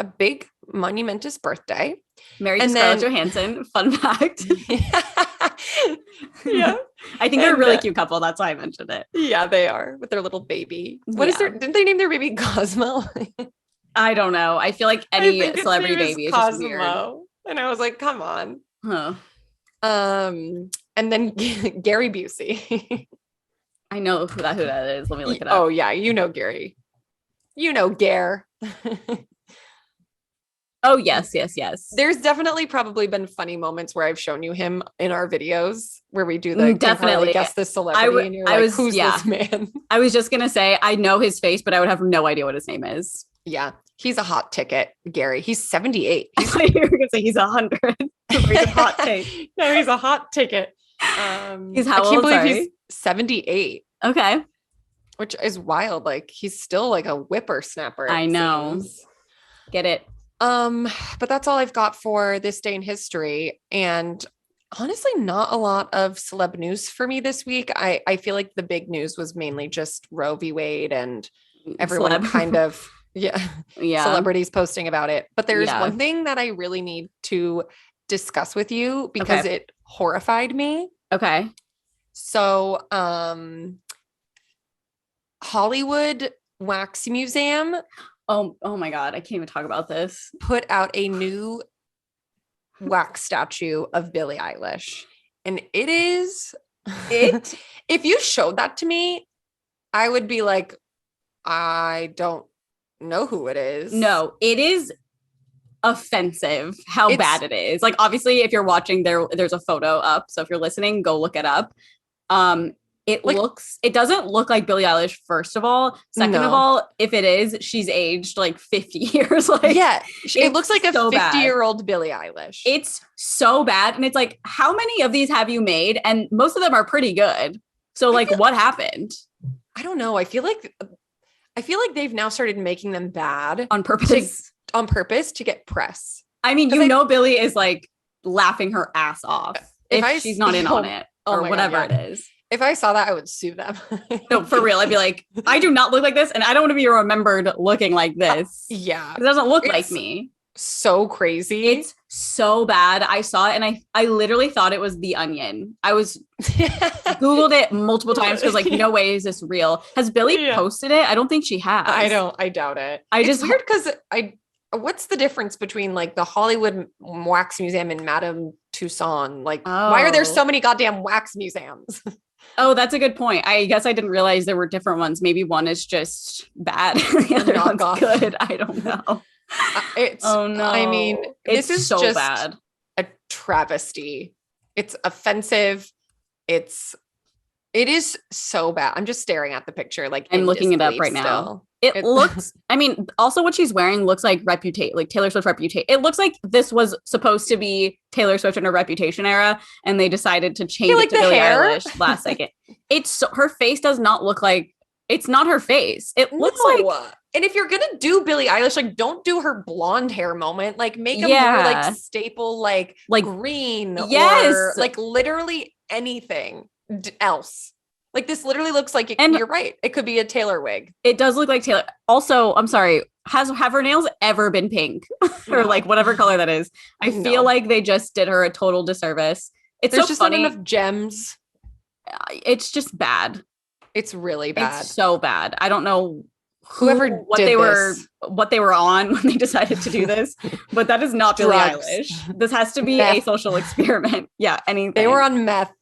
big monumentous birthday. Married to Scarlett Johansson. Fun fact. Yeah. I think they're a really cute couple. That's why I mentioned it. Yeah, they are, with their little baby. What is didn't they name their baby Cosmo? I don't know. I feel like any celebrity baby is Cosmo. Just weird. And I was like, come on. Huh. And then Gary Busey. I know who that is. Let me look it up. Oh yeah, you know Gary. You know Gare. Oh yes. There's definitely probably been funny moments where I've shown you him in our videos where we do the definitely guess the celebrity, and you're like, who's this man? I was just gonna say I know his face, but I would have no idea what his name is. Yeah, he's a hot ticket, Gary. He's 78. You were gonna say he's 100. He's a hot take. No, he's a hot ticket. He's how old? He's 78. Okay. Which is wild. Like, he's still like a whippersnapper. I know. Get it. But that's all I've got for this day in history. And honestly, not a lot of celeb news for me this week. I feel like the big news was mainly just Roe v. Wade and everyone kind of, celebrities posting about it. But there's one thing that I really need to discuss with you because it horrified me. Okay. So, Hollywood Wax Museum. Oh my God. I can't even talk about this. Put out a new wax statue of Billie Eilish. And it is if you showed that to me, I would be like, I don't know who it is. No, it is offensive how bad it is. Like, obviously, if you're watching, there's a photo up. So if you're listening, go look it up. It doesn't look like Billie Eilish, first of all. Second of all, if it is, she's aged like 50 years. Like, yeah, it looks like a 50-year-old Billie Eilish. It's so bad. And it's like, how many of these have you made? And most of them are pretty good. So like, what happened? I don't know. I feel like they've now started making them bad on purpose. To get press. I mean, Billie is like laughing her ass off if she's not in on it or whatever it is. If I saw that, I would sue them. No, for real. I'd be like, I do not look like this, and I don't want to be remembered looking like this. Yeah. It doesn't look like me. So crazy. It's so bad. I saw it, and I literally thought it was The Onion. I was Googled it multiple times because like, no way is this real. Has Billie posted it? I don't think she has. I doubt it. It's weird because what's the difference between like the Hollywood Wax Museum and Madame Tussauds? Like, why are there so many goddamn wax museums? Oh, that's a good point. I guess I didn't realize there were different ones. Maybe one is just bad. The other one's good. I don't know. Oh no. I mean, this is so just bad. A travesty. It's offensive. It is so bad. I'm just staring at the picture. Like, I'm looking it up right now. It looks, I mean, also what she's wearing looks like Taylor Swift Reputation. It looks like this was supposed to be Taylor Swift in her Reputation era, and they decided to change it to Billie Eilish last second. Her face does not look like, it's not her face. It looks like. And if you're gonna do Billie Eilish, like, don't do her blonde hair moment. Like, make a more like staple, like green, or like literally anything else. Like, this literally looks like you're right. It could be a Taylor wig. It does look like Taylor. Also, I'm sorry. Have her nails ever been pink or like whatever color that is? I feel like they just did her a total disservice. There's just funny. Not enough gems. It's just bad. It's really bad. It's so bad. I don't know what they were on when they decided to do this, but that is not Billie Eilish. This has to be a social experiment. Yeah, anything. They were on meth.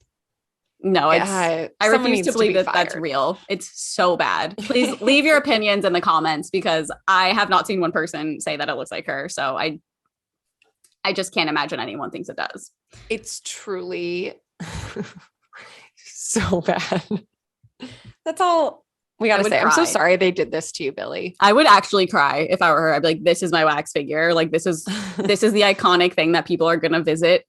No, I refuse to believe that that's real. It's so bad. Please leave your opinions in the comments because I have not seen one person say that it looks like her. So I just can't imagine anyone thinks it does. It's truly so bad. That's all we got to say. I'm so sorry they did this to you, Billie. I would actually cry if I were her. I'd be like, this is my wax figure. Like, this is the iconic thing that people are going to visit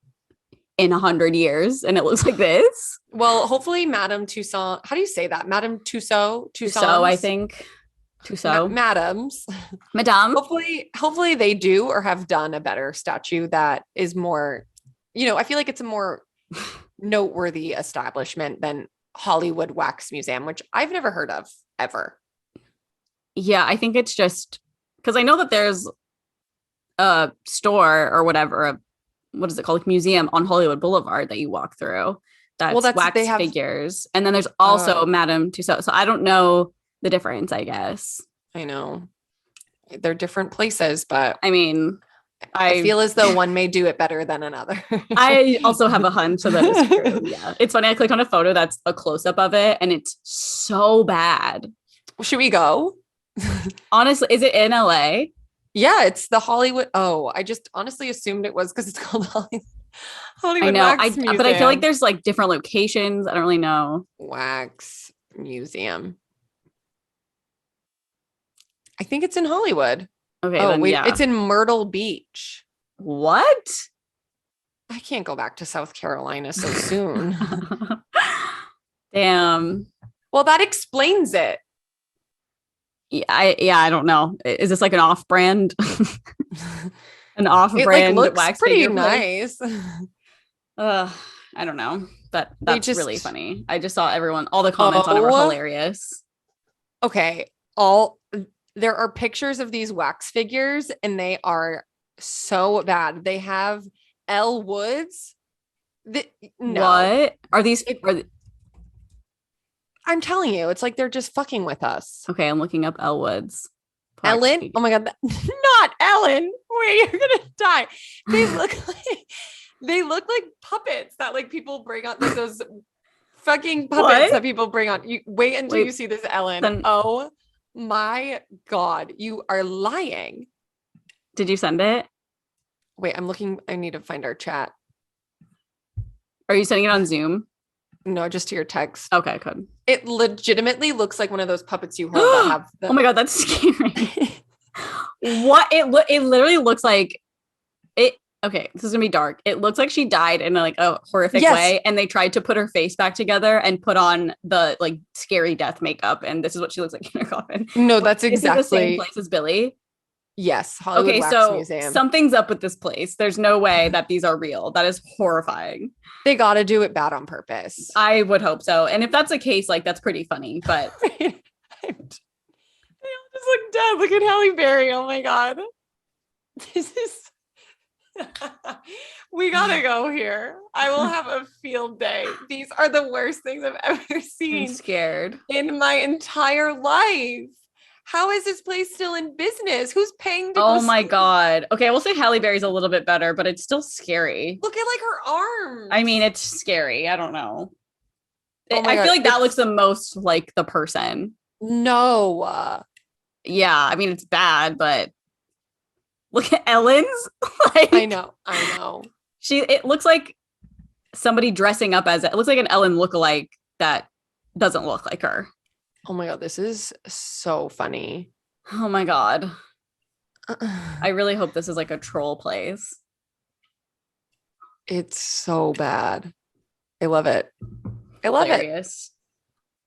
in 100 years, and it looks like this. Well, hopefully Madame Tussauds, how do you say that? Madame Tussauds? Tussauds, I think. Tussauds. Madams. Madame. Hopefully they do or have done a better statue that is more, I feel like it's a more noteworthy establishment than Hollywood Wax Museum, which I've never heard of ever. Yeah, I think it's just because I know that there's a store or whatever, what is it called? Like museum on Hollywood Boulevard that you walk through. That's wax figures. And then there's also Madame Tussauds. So I don't know the difference, I guess. I know. They're different places, but I mean, I feel as though one may do it better than another. I also have a hunch that is true. Yeah. It's funny. I clicked on a photo that's a close-up of it and it's so bad. Should we go? Honestly, is it in LA? Yeah, it's the Hollywood. Oh, I just honestly assumed it was because it's called Hollywood I know, Wax Museum. But I feel like there's like different locations. I don't really know. Wax Museum. I think it's in Hollywood. Okay. Oh, wait, it's in Myrtle Beach. What? I can't go back to South Carolina so soon. Damn. Well, that explains it. Yeah, I don't know. Is this like an off-brand? An off-brand looks wax pretty nice. I don't know. That's really funny. I just saw all the comments on it were hilarious. Okay. There are pictures of these wax figures and they are so bad. They have Elle Woods. What are these? I'm telling you, it's like they're just fucking with us. Okay, I'm looking up Elle Woods. Ellen? Oh my God. Not Ellen. Wait, you're going to die. They look like puppets that like people bring on, like those fucking puppets that people bring on. You wait until you see this Ellen. Oh my God, you are lying. Did you send it? Wait, I'm looking. I need to find our chat. Are you sending it on Zoom? No, just to your text. Okay, good. It legitimately looks like one of those puppets you heard that have. Oh my God, that's scary. What? It literally looks like it. Okay, this is gonna be dark. It looks like she died in a horrific way, and they tried to put her face back together and put on the like scary death makeup, and this is what she looks like in her coffin. No, that's exactly the same place as Billy. Yes, Hollywood Wax Museum. Something's up with this place. There's no way that these are real. That is horrifying. They got to do it bad on purpose. I would hope so. And if that's the case, like that's pretty funny. But they all just look dead. Look at Halle Berry. Oh my God, this is. We gotta go here. I will have a field day. These are the worst things I've ever seen. I'm scared in my entire life. How is this place still in business? Who's paying to Oh my God. Okay, I will say Halle Berry's a little bit better, but it's still scary. Look at like her arms. I mean, it's scary. I don't know. I feel like that looks the most like the person. No. Yeah, I mean, it's bad, but look at Ellen's. I know. It looks like somebody dressing up as it. It looks like an Ellen lookalike that doesn't look like her. Oh my God, this is so funny. Oh my God. I really hope this is like a troll place. It's so bad. I love it. I love it.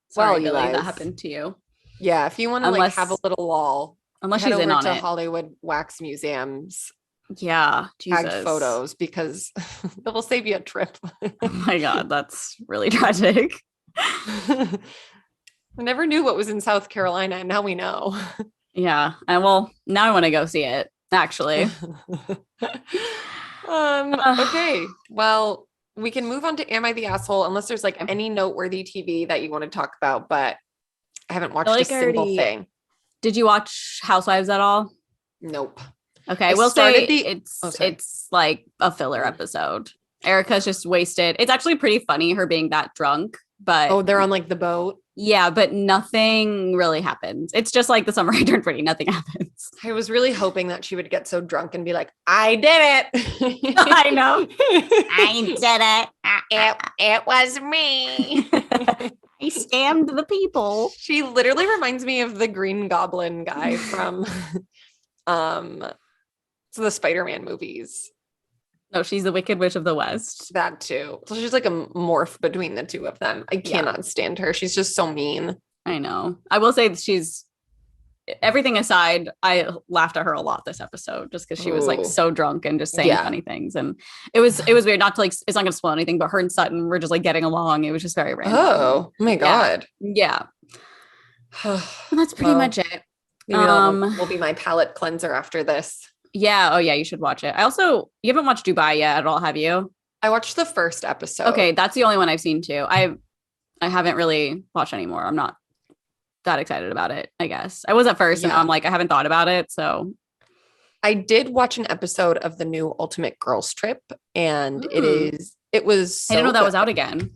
Sorry, Billy, that happened to you. Yeah, if you want to like have a little lull, unless she's in on it. Hollywood Wax Museums. Yeah, tagged photos because it will save you a trip. Oh my God, that's really tragic. I never knew what was in South Carolina, and now we know. Yeah, and well, now I want to go see it. Actually. Okay. Well, we can move on to Am I the Asshole? Unless there's like any noteworthy TV that you want to talk about, but I haven't watched a single thing. Did you watch Housewives at all? Nope. Okay, we'll say it's like a filler episode. Erica's just wasted. It's actually pretty funny her being that drunk, but they're on like the boat. Yeah, but nothing really happens. It's just like The Summer I Turned Pretty. Nothing happens. I was really hoping that she would get so drunk and be like, I did it. I know. I did it. It was me. I scammed the people. She literally reminds me of the Green Goblin guy from the Spider-Man movies. No, she's the Wicked Witch of the West. That too. So she's like a morph between the two of them. I cannot stand her. She's just so mean. I know. I will say that she's everything aside, I laughed at her a lot this episode just because she was like so drunk and just saying funny things. And it was weird, not to like, it's not going to spoil anything, but her and Sutton were just like getting along. It was just very random. Oh my God. Yeah. And that's pretty much it. Maybe that will be my palate cleanser after this. Yeah. Oh yeah. You should watch it. You haven't watched Dubai yet at all, have you? I watched the first episode. Okay. That's the only one I've seen too. I haven't really watched anymore. I'm not that excited about it, I guess. I was at first and I'm like, I haven't thought about it. So I did watch an episode of the new Ultimate Girls Trip and it was so I didn't know that was out again.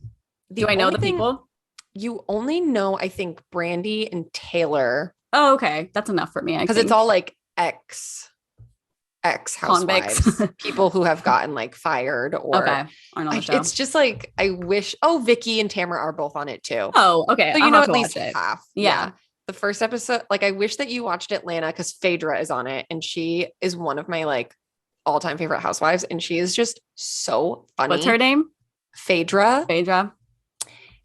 Do I know the people? You only know, I think, Brandy and Taylor. Oh, okay. That's enough for me. Because it's all like ex-housewives, people who have gotten like fired or it's just like, I wish, Vicky and Tamara are both on it too. Oh, okay. So you know at least half. Yeah. The first episode, like I wish that you watched Atlanta because Phaedra is on it and she is one of my like all-time favorite housewives and she is just so funny. What's her name? Phaedra.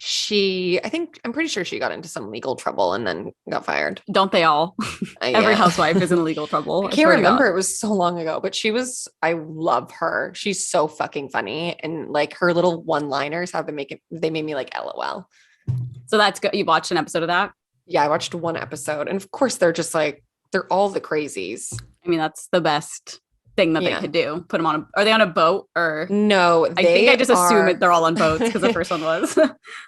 I'm pretty sure she got into some legal trouble and then got fired. Don't they all? Every housewife is in legal trouble. I can't remember. It was so long ago, but I love her. She's so fucking funny. And like her little one-liners they made me like LOL. So that's good. You watched an episode of that? Yeah, I watched one episode. And of course they're just like, they're all the crazies. I mean, that's the best thing that they could do. Put them on are they on a boat or no? I just assume they're all on boats because the first one was.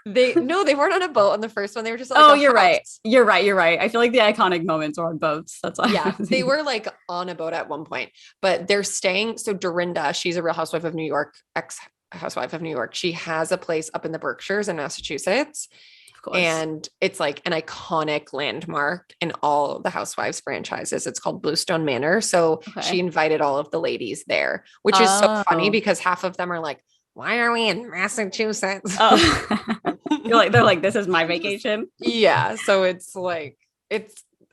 they weren't on a boat on the first one. They were just like, oh, you're right. I feel like the iconic moments were on boats. That's why. They were like on a boat at one point, but they're staying. So Dorinda, she's a Real Housewife of New York, ex-housewife of New York. She has a place up in the Berkshires in Massachusetts. And it's like an iconic landmark in all the Housewives franchises. It's called Bluestone Manor. So she invited all of the ladies there, which is so funny because half of them are like, why are we in Massachusetts? They're like, this is my vacation. Yeah. So it's like,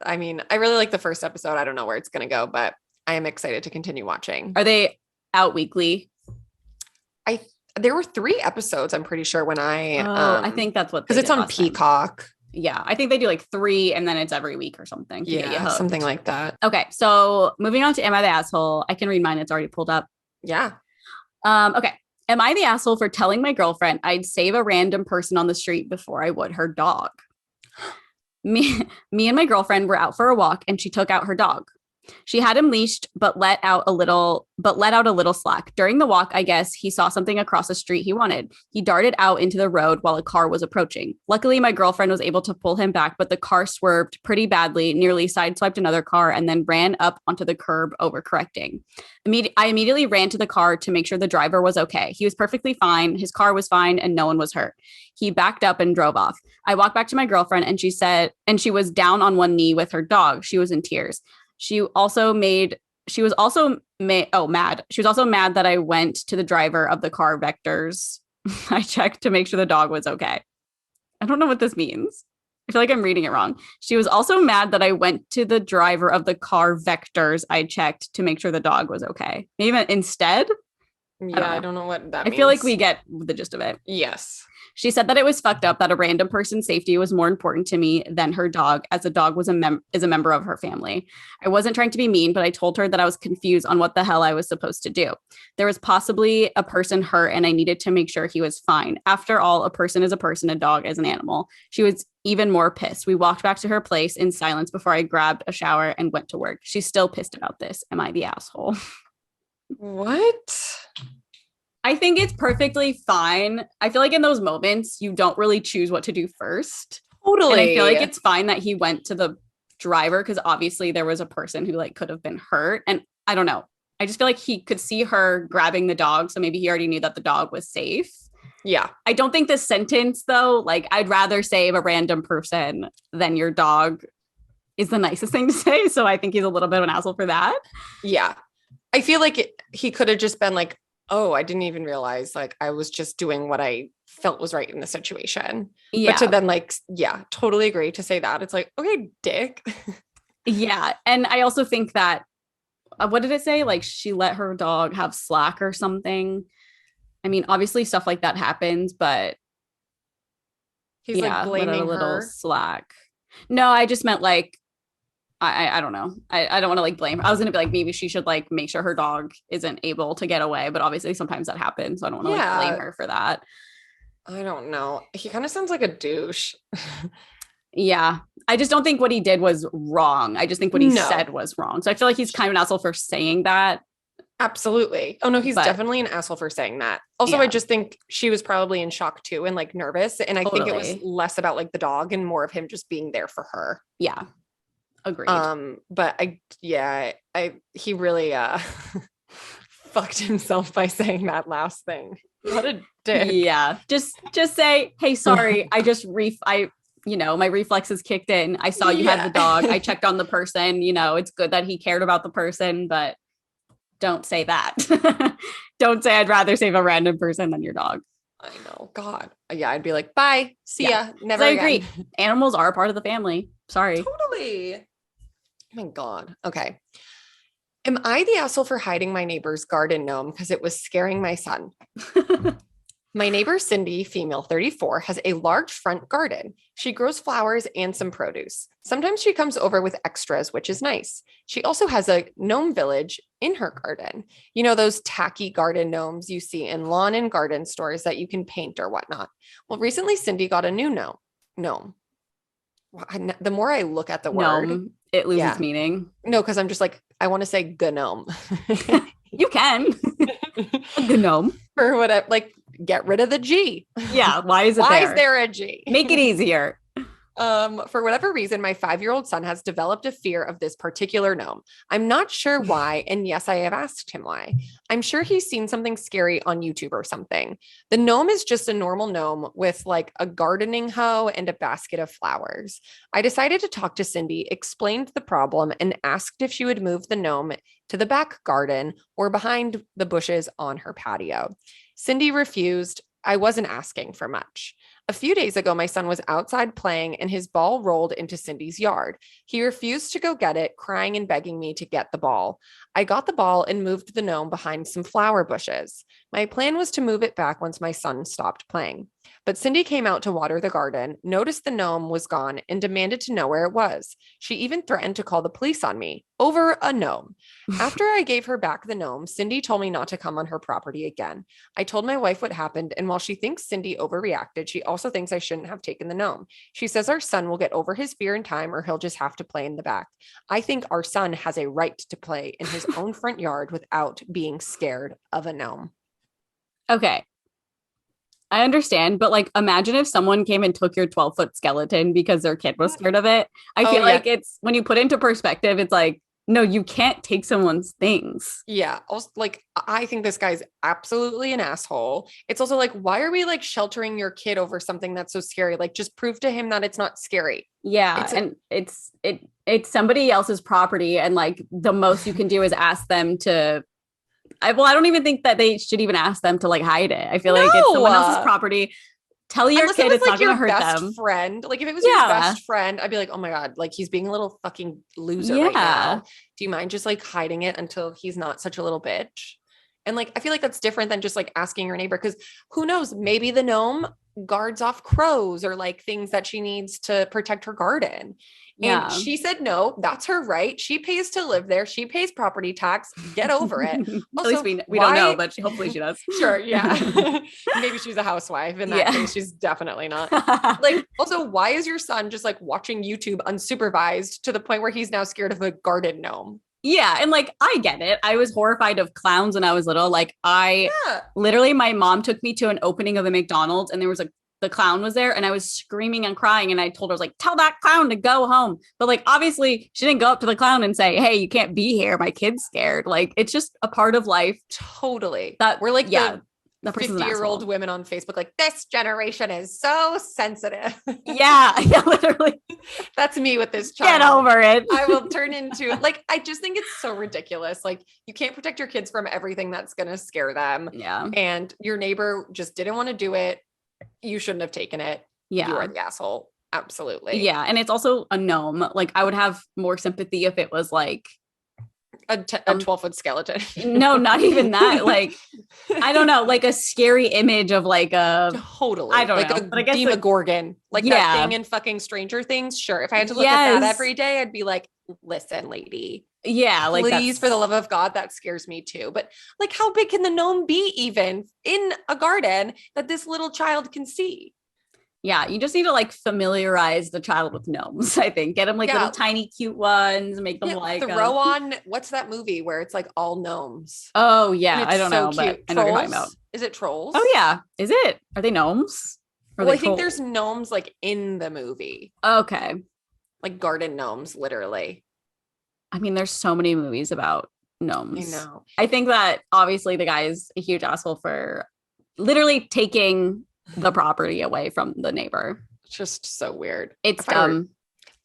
I mean, I really like the first episode. I don't know where it's going to go, but I am excited to continue watching. Are they out weekly? There were 3 episodes, I'm pretty sure, when I think that's what because it's on Peacock. Time. Yeah, I think they do like 3 and then it's every week or something. Yeah, something like that. Okay, so moving on to Am I the Asshole? I can read mine. It's already pulled up. Yeah. Okay. Am I the asshole for telling my girlfriend I'd save a random person on the street before I would her dog? Me and my girlfriend were out for a walk and she took out her dog. She had him leashed, but let out a little slack. During the walk, I guess he saw something across the street he wanted. He darted out into the road while a car was approaching. Luckily, my girlfriend was able to pull him back, but the car swerved pretty badly, nearly sideswiped another car, and then ran up onto the curb, overcorrecting. I immediately ran to the car to make sure the driver was okay. He was perfectly fine. His car was fine, and no one was hurt. He backed up and drove off. I walked back to my girlfriend, and she was down on one knee with her dog. She was in tears. She was also mad. She was also mad that I went to the driver of the car Vectors. I checked to make sure the dog was okay. I don't know what this means. I feel like I'm reading it wrong. She was also mad that I went to the driver of the car Vectors. I checked to make sure the dog was okay. Maybe instead? Yeah, I don't know what that means. I feel like we get the gist of it. Yes. She said that it was fucked up that a random person's safety was more important to me than her dog, as the dog is a member of her family. I wasn't trying to be mean, but I told her that I was confused on what the hell I was supposed to do. There was possibly a person hurt, and I needed to make sure he was fine. After all, a person is a person, a dog is an animal. She was even more pissed. We walked back to her place in silence before I grabbed a shower and went to work. She's still pissed about this. Am I the asshole? What? I think it's perfectly fine. I feel like in those moments, you don't really choose what to do first. Totally. And I feel like it's fine that he went to the driver because obviously there was a person who like could have been hurt. And I don't know. I just feel like he could see her grabbing the dog. So maybe he already knew that the dog was safe. Yeah. I don't think this sentence though, like I'd rather save a random person than your dog is the nicest thing to say. So I think he's a little bit of an asshole for that. Yeah. I feel like he could have just been like, oh, I didn't even realize like I was just doing what I felt was right in the situation. Yeah. But to then like, yeah, totally agree to say that. It's like, okay, dick. Yeah. And I also think that, what did it say? Like she let her dog have slack or something. I mean, obviously stuff like that happens, but he's like blaming a little her. Slack. No, I just meant like I don't know. I don't want to like blame her. I was going to be like, maybe she should like make sure her dog isn't able to get away, but obviously sometimes that happens. So I don't want to like blame her for that. I don't know. He kind of sounds like a douche. Yeah. I just don't think what he did was wrong. I just think what he said was wrong. So I feel like he's kind of an asshole for saying that. Absolutely. Oh no, he's definitely an asshole for saying that. Also, I just think she was probably in shock too and like nervous. And I think it was less about like the dog and more of him just being there for her. Yeah. Agreed. But he really fucked himself by saying that last thing. What a dick. Yeah. Just say, hey, sorry. My reflexes kicked in. I saw you had the dog. I checked on the person. It's good that he cared about the person, but don't say that. Don't say I'd rather save a random person than your dog. I know. God. Yeah, I'd be like, bye. See ya. Never again. I agree. Animals are a part of the family. Sorry. Totally. Oh my God. Okay. Am I the asshole for hiding my neighbor's garden gnome because it was scaring my son? My neighbor, Cindy, female 34, has a large front garden. She grows flowers and some produce. Sometimes she comes over with extras, which is nice. She also has a gnome village in her garden. Those tacky garden gnomes you see in lawn and garden stores that you can paint or whatnot. Well, recently Cindy got a new gnome. The more I look at the word, it loses meaning. No, because I'm just like, I want to say gnome. You can. Gnome. For whatever, like, get rid of the G. Yeah. Why is there a G? Make it easier. For whatever reason, my 5-year-old son has developed a fear of this particular gnome. I'm not sure why. And yes, I have asked him why. I'm sure he's seen something scary on YouTube or something. The gnome is just a normal gnome with like a gardening hoe and a basket of flowers. I decided to talk to Cindy, explained the problem, and asked if she would move the gnome to the back garden or behind the bushes on her patio. Cindy refused. I wasn't asking for much. A few days ago, my son was outside playing and his ball rolled into Cindy's yard. He refused to go get it, crying and begging me to get the ball. I got the ball and moved the gnome behind some flower bushes. My plan was to move it back once my son stopped playing. But Cindy came out to water the garden, noticed the gnome was gone, and demanded to know where it was. She even threatened to call the police on me over a gnome. After I gave her back the gnome, Cindy told me not to come on her property again. I told my wife what happened, and while she thinks Cindy overreacted, she also thinks I shouldn't have taken the gnome. She says our son will get over his fear in time, or he'll just have to play in the back. I think our son has a right to play in his own front yard without being scared of a gnome. Okay. I understand, but like, imagine if someone came and took your 12-foot skeleton because their kid was scared of it. I feel like it's, when you put into perspective, it's like, no, you can't take someone's things. Yeah. Also, like, I think this guy's absolutely an asshole. It's also like, why are we like sheltering your kid over something that's so scary? Like, just prove to him that it's not scary. Yeah. It's somebody else's property. And like, the most you can do is ask them to, I don't even think that they should even ask them to like hide it. I feel like it's someone else's property. Tell your kid it's not going to hurt them. Friend, like if it was your best friend, I'd be like, oh my God, like he's being a little fucking loser right now. Do you mind just like hiding it until he's not such a little bitch? And like, I feel like that's different than just like asking your neighbor, because who knows, maybe the gnome guards off crows or like things that she needs to protect her garden. And she said, no, that's her right. She pays to live there. She pays property tax. Get over it. Also, at least we don't know, but hopefully she does. Sure. Yeah. Maybe she's a housewife. In that case, she's definitely not. Like, also, why is your son just like watching YouTube unsupervised to the point where he's now scared of a garden gnome? Yeah. And like, I get it. I was horrified of clowns when I was little. Like literally, my mom took me to an opening of the McDonald's and there was the clown was there and I was screaming and crying. And I told her, I was like, tell that clown to go home. But like, obviously she didn't go up to the clown and say, hey, you can't be here. My kid's scared. Like, it's just a part of life. Totally. That we're like, the 50-year-old women on Facebook, like, this generation is so sensitive. Yeah, literally. That's me with this child. Get over it. I will turn into like, I just think it's so ridiculous. Like, you can't protect your kids from everything that's going to scare them. Yeah. And your neighbor just didn't want to do it. You shouldn't have taken it. Yeah. You are the asshole. Absolutely. Yeah. And it's also a gnome. Like, I would have more sympathy if it was like a 12-foot skeleton. No, not even that. Like, I don't know, like a scary image of like a totally. I don't like know, a but I guess Demogorgon, like that thing in fucking Stranger Things. Sure, if I had to look at that every day, I'd be like, listen, lady. Yeah, like please, for the love of God, that scares me too. But like, how big can the gnome be even in a garden that this little child can see? Yeah, you just need to like familiarize the child with gnomes. I think get them like little tiny cute ones, make them like throw on what's that movie where it's like all gnomes? Oh yeah, I don't know, but I know what you're talking about. Is it Trolls? Oh yeah, is it? Are they gnomes? Well, I think there's gnomes like in the movie. Okay, like garden gnomes, literally. I mean, there's so many movies about gnomes. I know. I think that obviously the guy is a huge asshole for literally taking the property away from the neighbor. It's just so weird. It's dumb.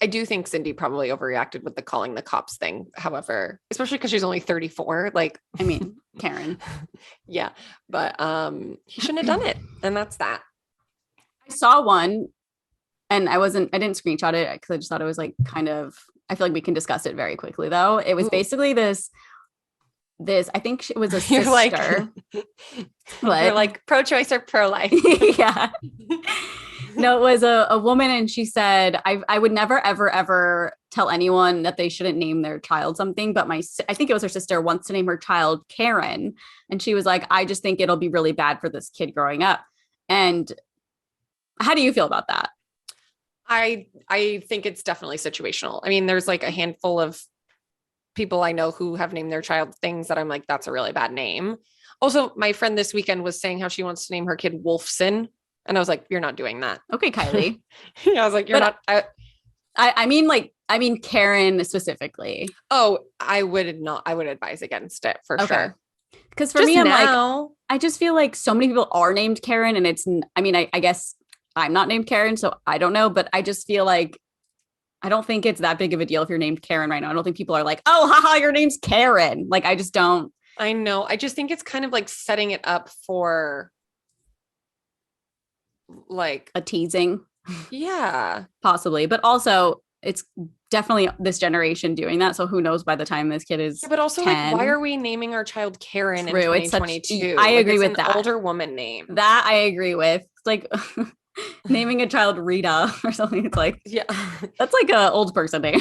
I do think Cindy probably overreacted with the calling the cops thing. However, especially because she's only 34. Like, I mean, Karen. Yeah. But he shouldn't have done it. And that's that. I saw one and I didn't screenshot it because I just thought it was like kind of, I feel like we can discuss it very quickly though. It was basically this, I think it was a sister. You're like pro-choice or pro-life. Yeah. No, it was a woman and she said, I would never, ever, ever tell anyone that they shouldn't name their child something. But I think it was her sister wants to name her child Karen. And she was like, I just think it'll be really bad for this kid growing up. And how do you feel about that? I think it's definitely situational. I mean, there's like a handful of people I know who have named their child things that I'm like, that's a really bad name. Also, my friend this weekend was saying how she wants to name her kid Wolfson. And I was like, you're not doing that. Okay, Kylie. Yeah, I was like, you're not. I mean Karen specifically. Oh, I would advise against it for sure. Because for me, I'm like, I just feel like so many people are named Karen and I guess I'm not named Karen, so I don't know, but I just feel like I don't think it's that big of a deal if you're named Karen right now. I don't think people are like, oh, haha, your name's Karen. Like, I just don't. I know. I just think it's kind of like setting it up for like a teasing. Yeah. Possibly. But also it's definitely this generation doing that. So who knows by the time this kid is. Yeah, but also 10. Like, why are we naming our child Karen in 2022? I agree with that. Older woman name. That I agree with. It's like naming a child Rita or something. It's like, yeah, that's like a old person name.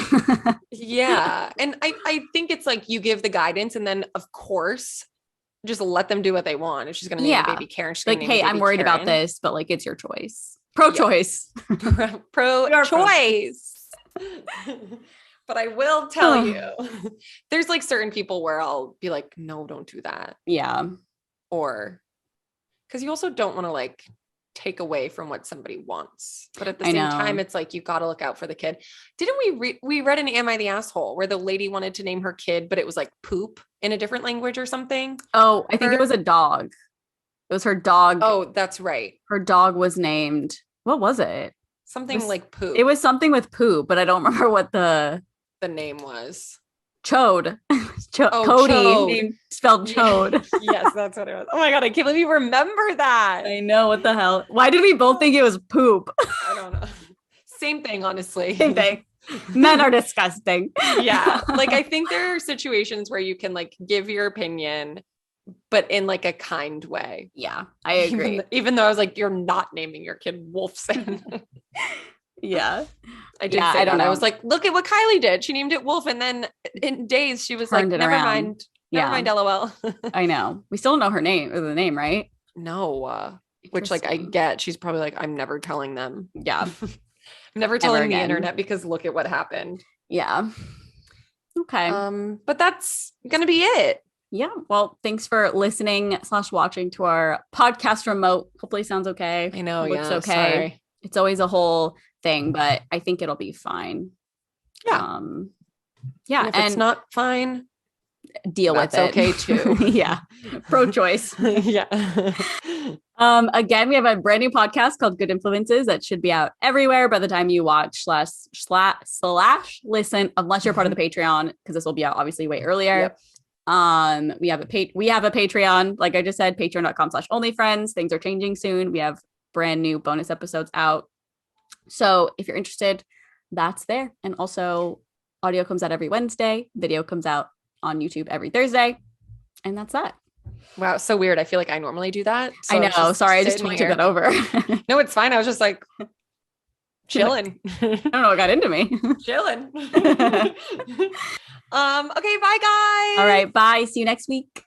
Yeah. And I think it's like you give the guidance and then of course just let them do what they want. If she's going to name the baby Karen, she's like, hey, I'm worried about this, but like, it's your choice. Pro-choice. Pro-choice. But I will tell you, there's like certain people where I'll be like, no, don't do that. Yeah. Or because you also don't want to like take away from what somebody wants. But at the same time, it's like, you got to look out for the kid. Didn't we read an Am I the Asshole where the lady wanted to name her kid, but it was like poop in a different language or something? Oh, I think it was a dog. It was her dog. Oh, that's right. Her dog was named, what was it? Something like poop. It was something with poop, but I don't remember what the name was. Chode. Cody Chode. Spelled Chode. Yes, that's what it was. Oh my God, I can't believe you remember that. I know, what the hell? Why did we both think it was poop? I don't know. Same thing, honestly. Same thing. Men are disgusting. Yeah. Like, I think there are situations where you can like give your opinion, but in like a kind way. Yeah, I agree. Even though I was like, you're not naming your kid Wolfson. Yeah. I did say that. I was like, look at what Kylie did. She named it Wolf. And then in days, she was like, never mind. Never mind, LOL. I know. We still don't know her name or the name, right? No. Which like I get. She's probably like, I'm never telling them. Yeah. I'm never telling the internet because look at what happened. Yeah. Okay. But that's gonna be it. Yeah. Well, thanks for listening / watching to our podcast remote. Hopefully it sounds okay. I know. It looks okay. Sorry. It's always a whole thing, but I think it'll be fine. Yeah. Yeah. And if it's not fine, deal with it. Okay too. Yeah. Pro-choice. Yeah. Again, we have a brand new podcast called Good Influences that should be out everywhere by the time you watch / listen, unless you're part of the Patreon, because this will be out obviously way earlier. Yep. We have a Patreon, like I just said, patreon.com/onlyfriends. Things are changing soon. We have brand new bonus episodes out. So if you're interested, that's there. And also audio comes out every Wednesday. Video comes out on YouTube every Thursday. And that's that. Wow. So weird. I feel like I normally do that. So I know. Sorry. I just took that over. No, it's fine. I was just like, Chilling. I don't know what got into me. Chilling. Okay, bye guys. All right, bye. See you next week.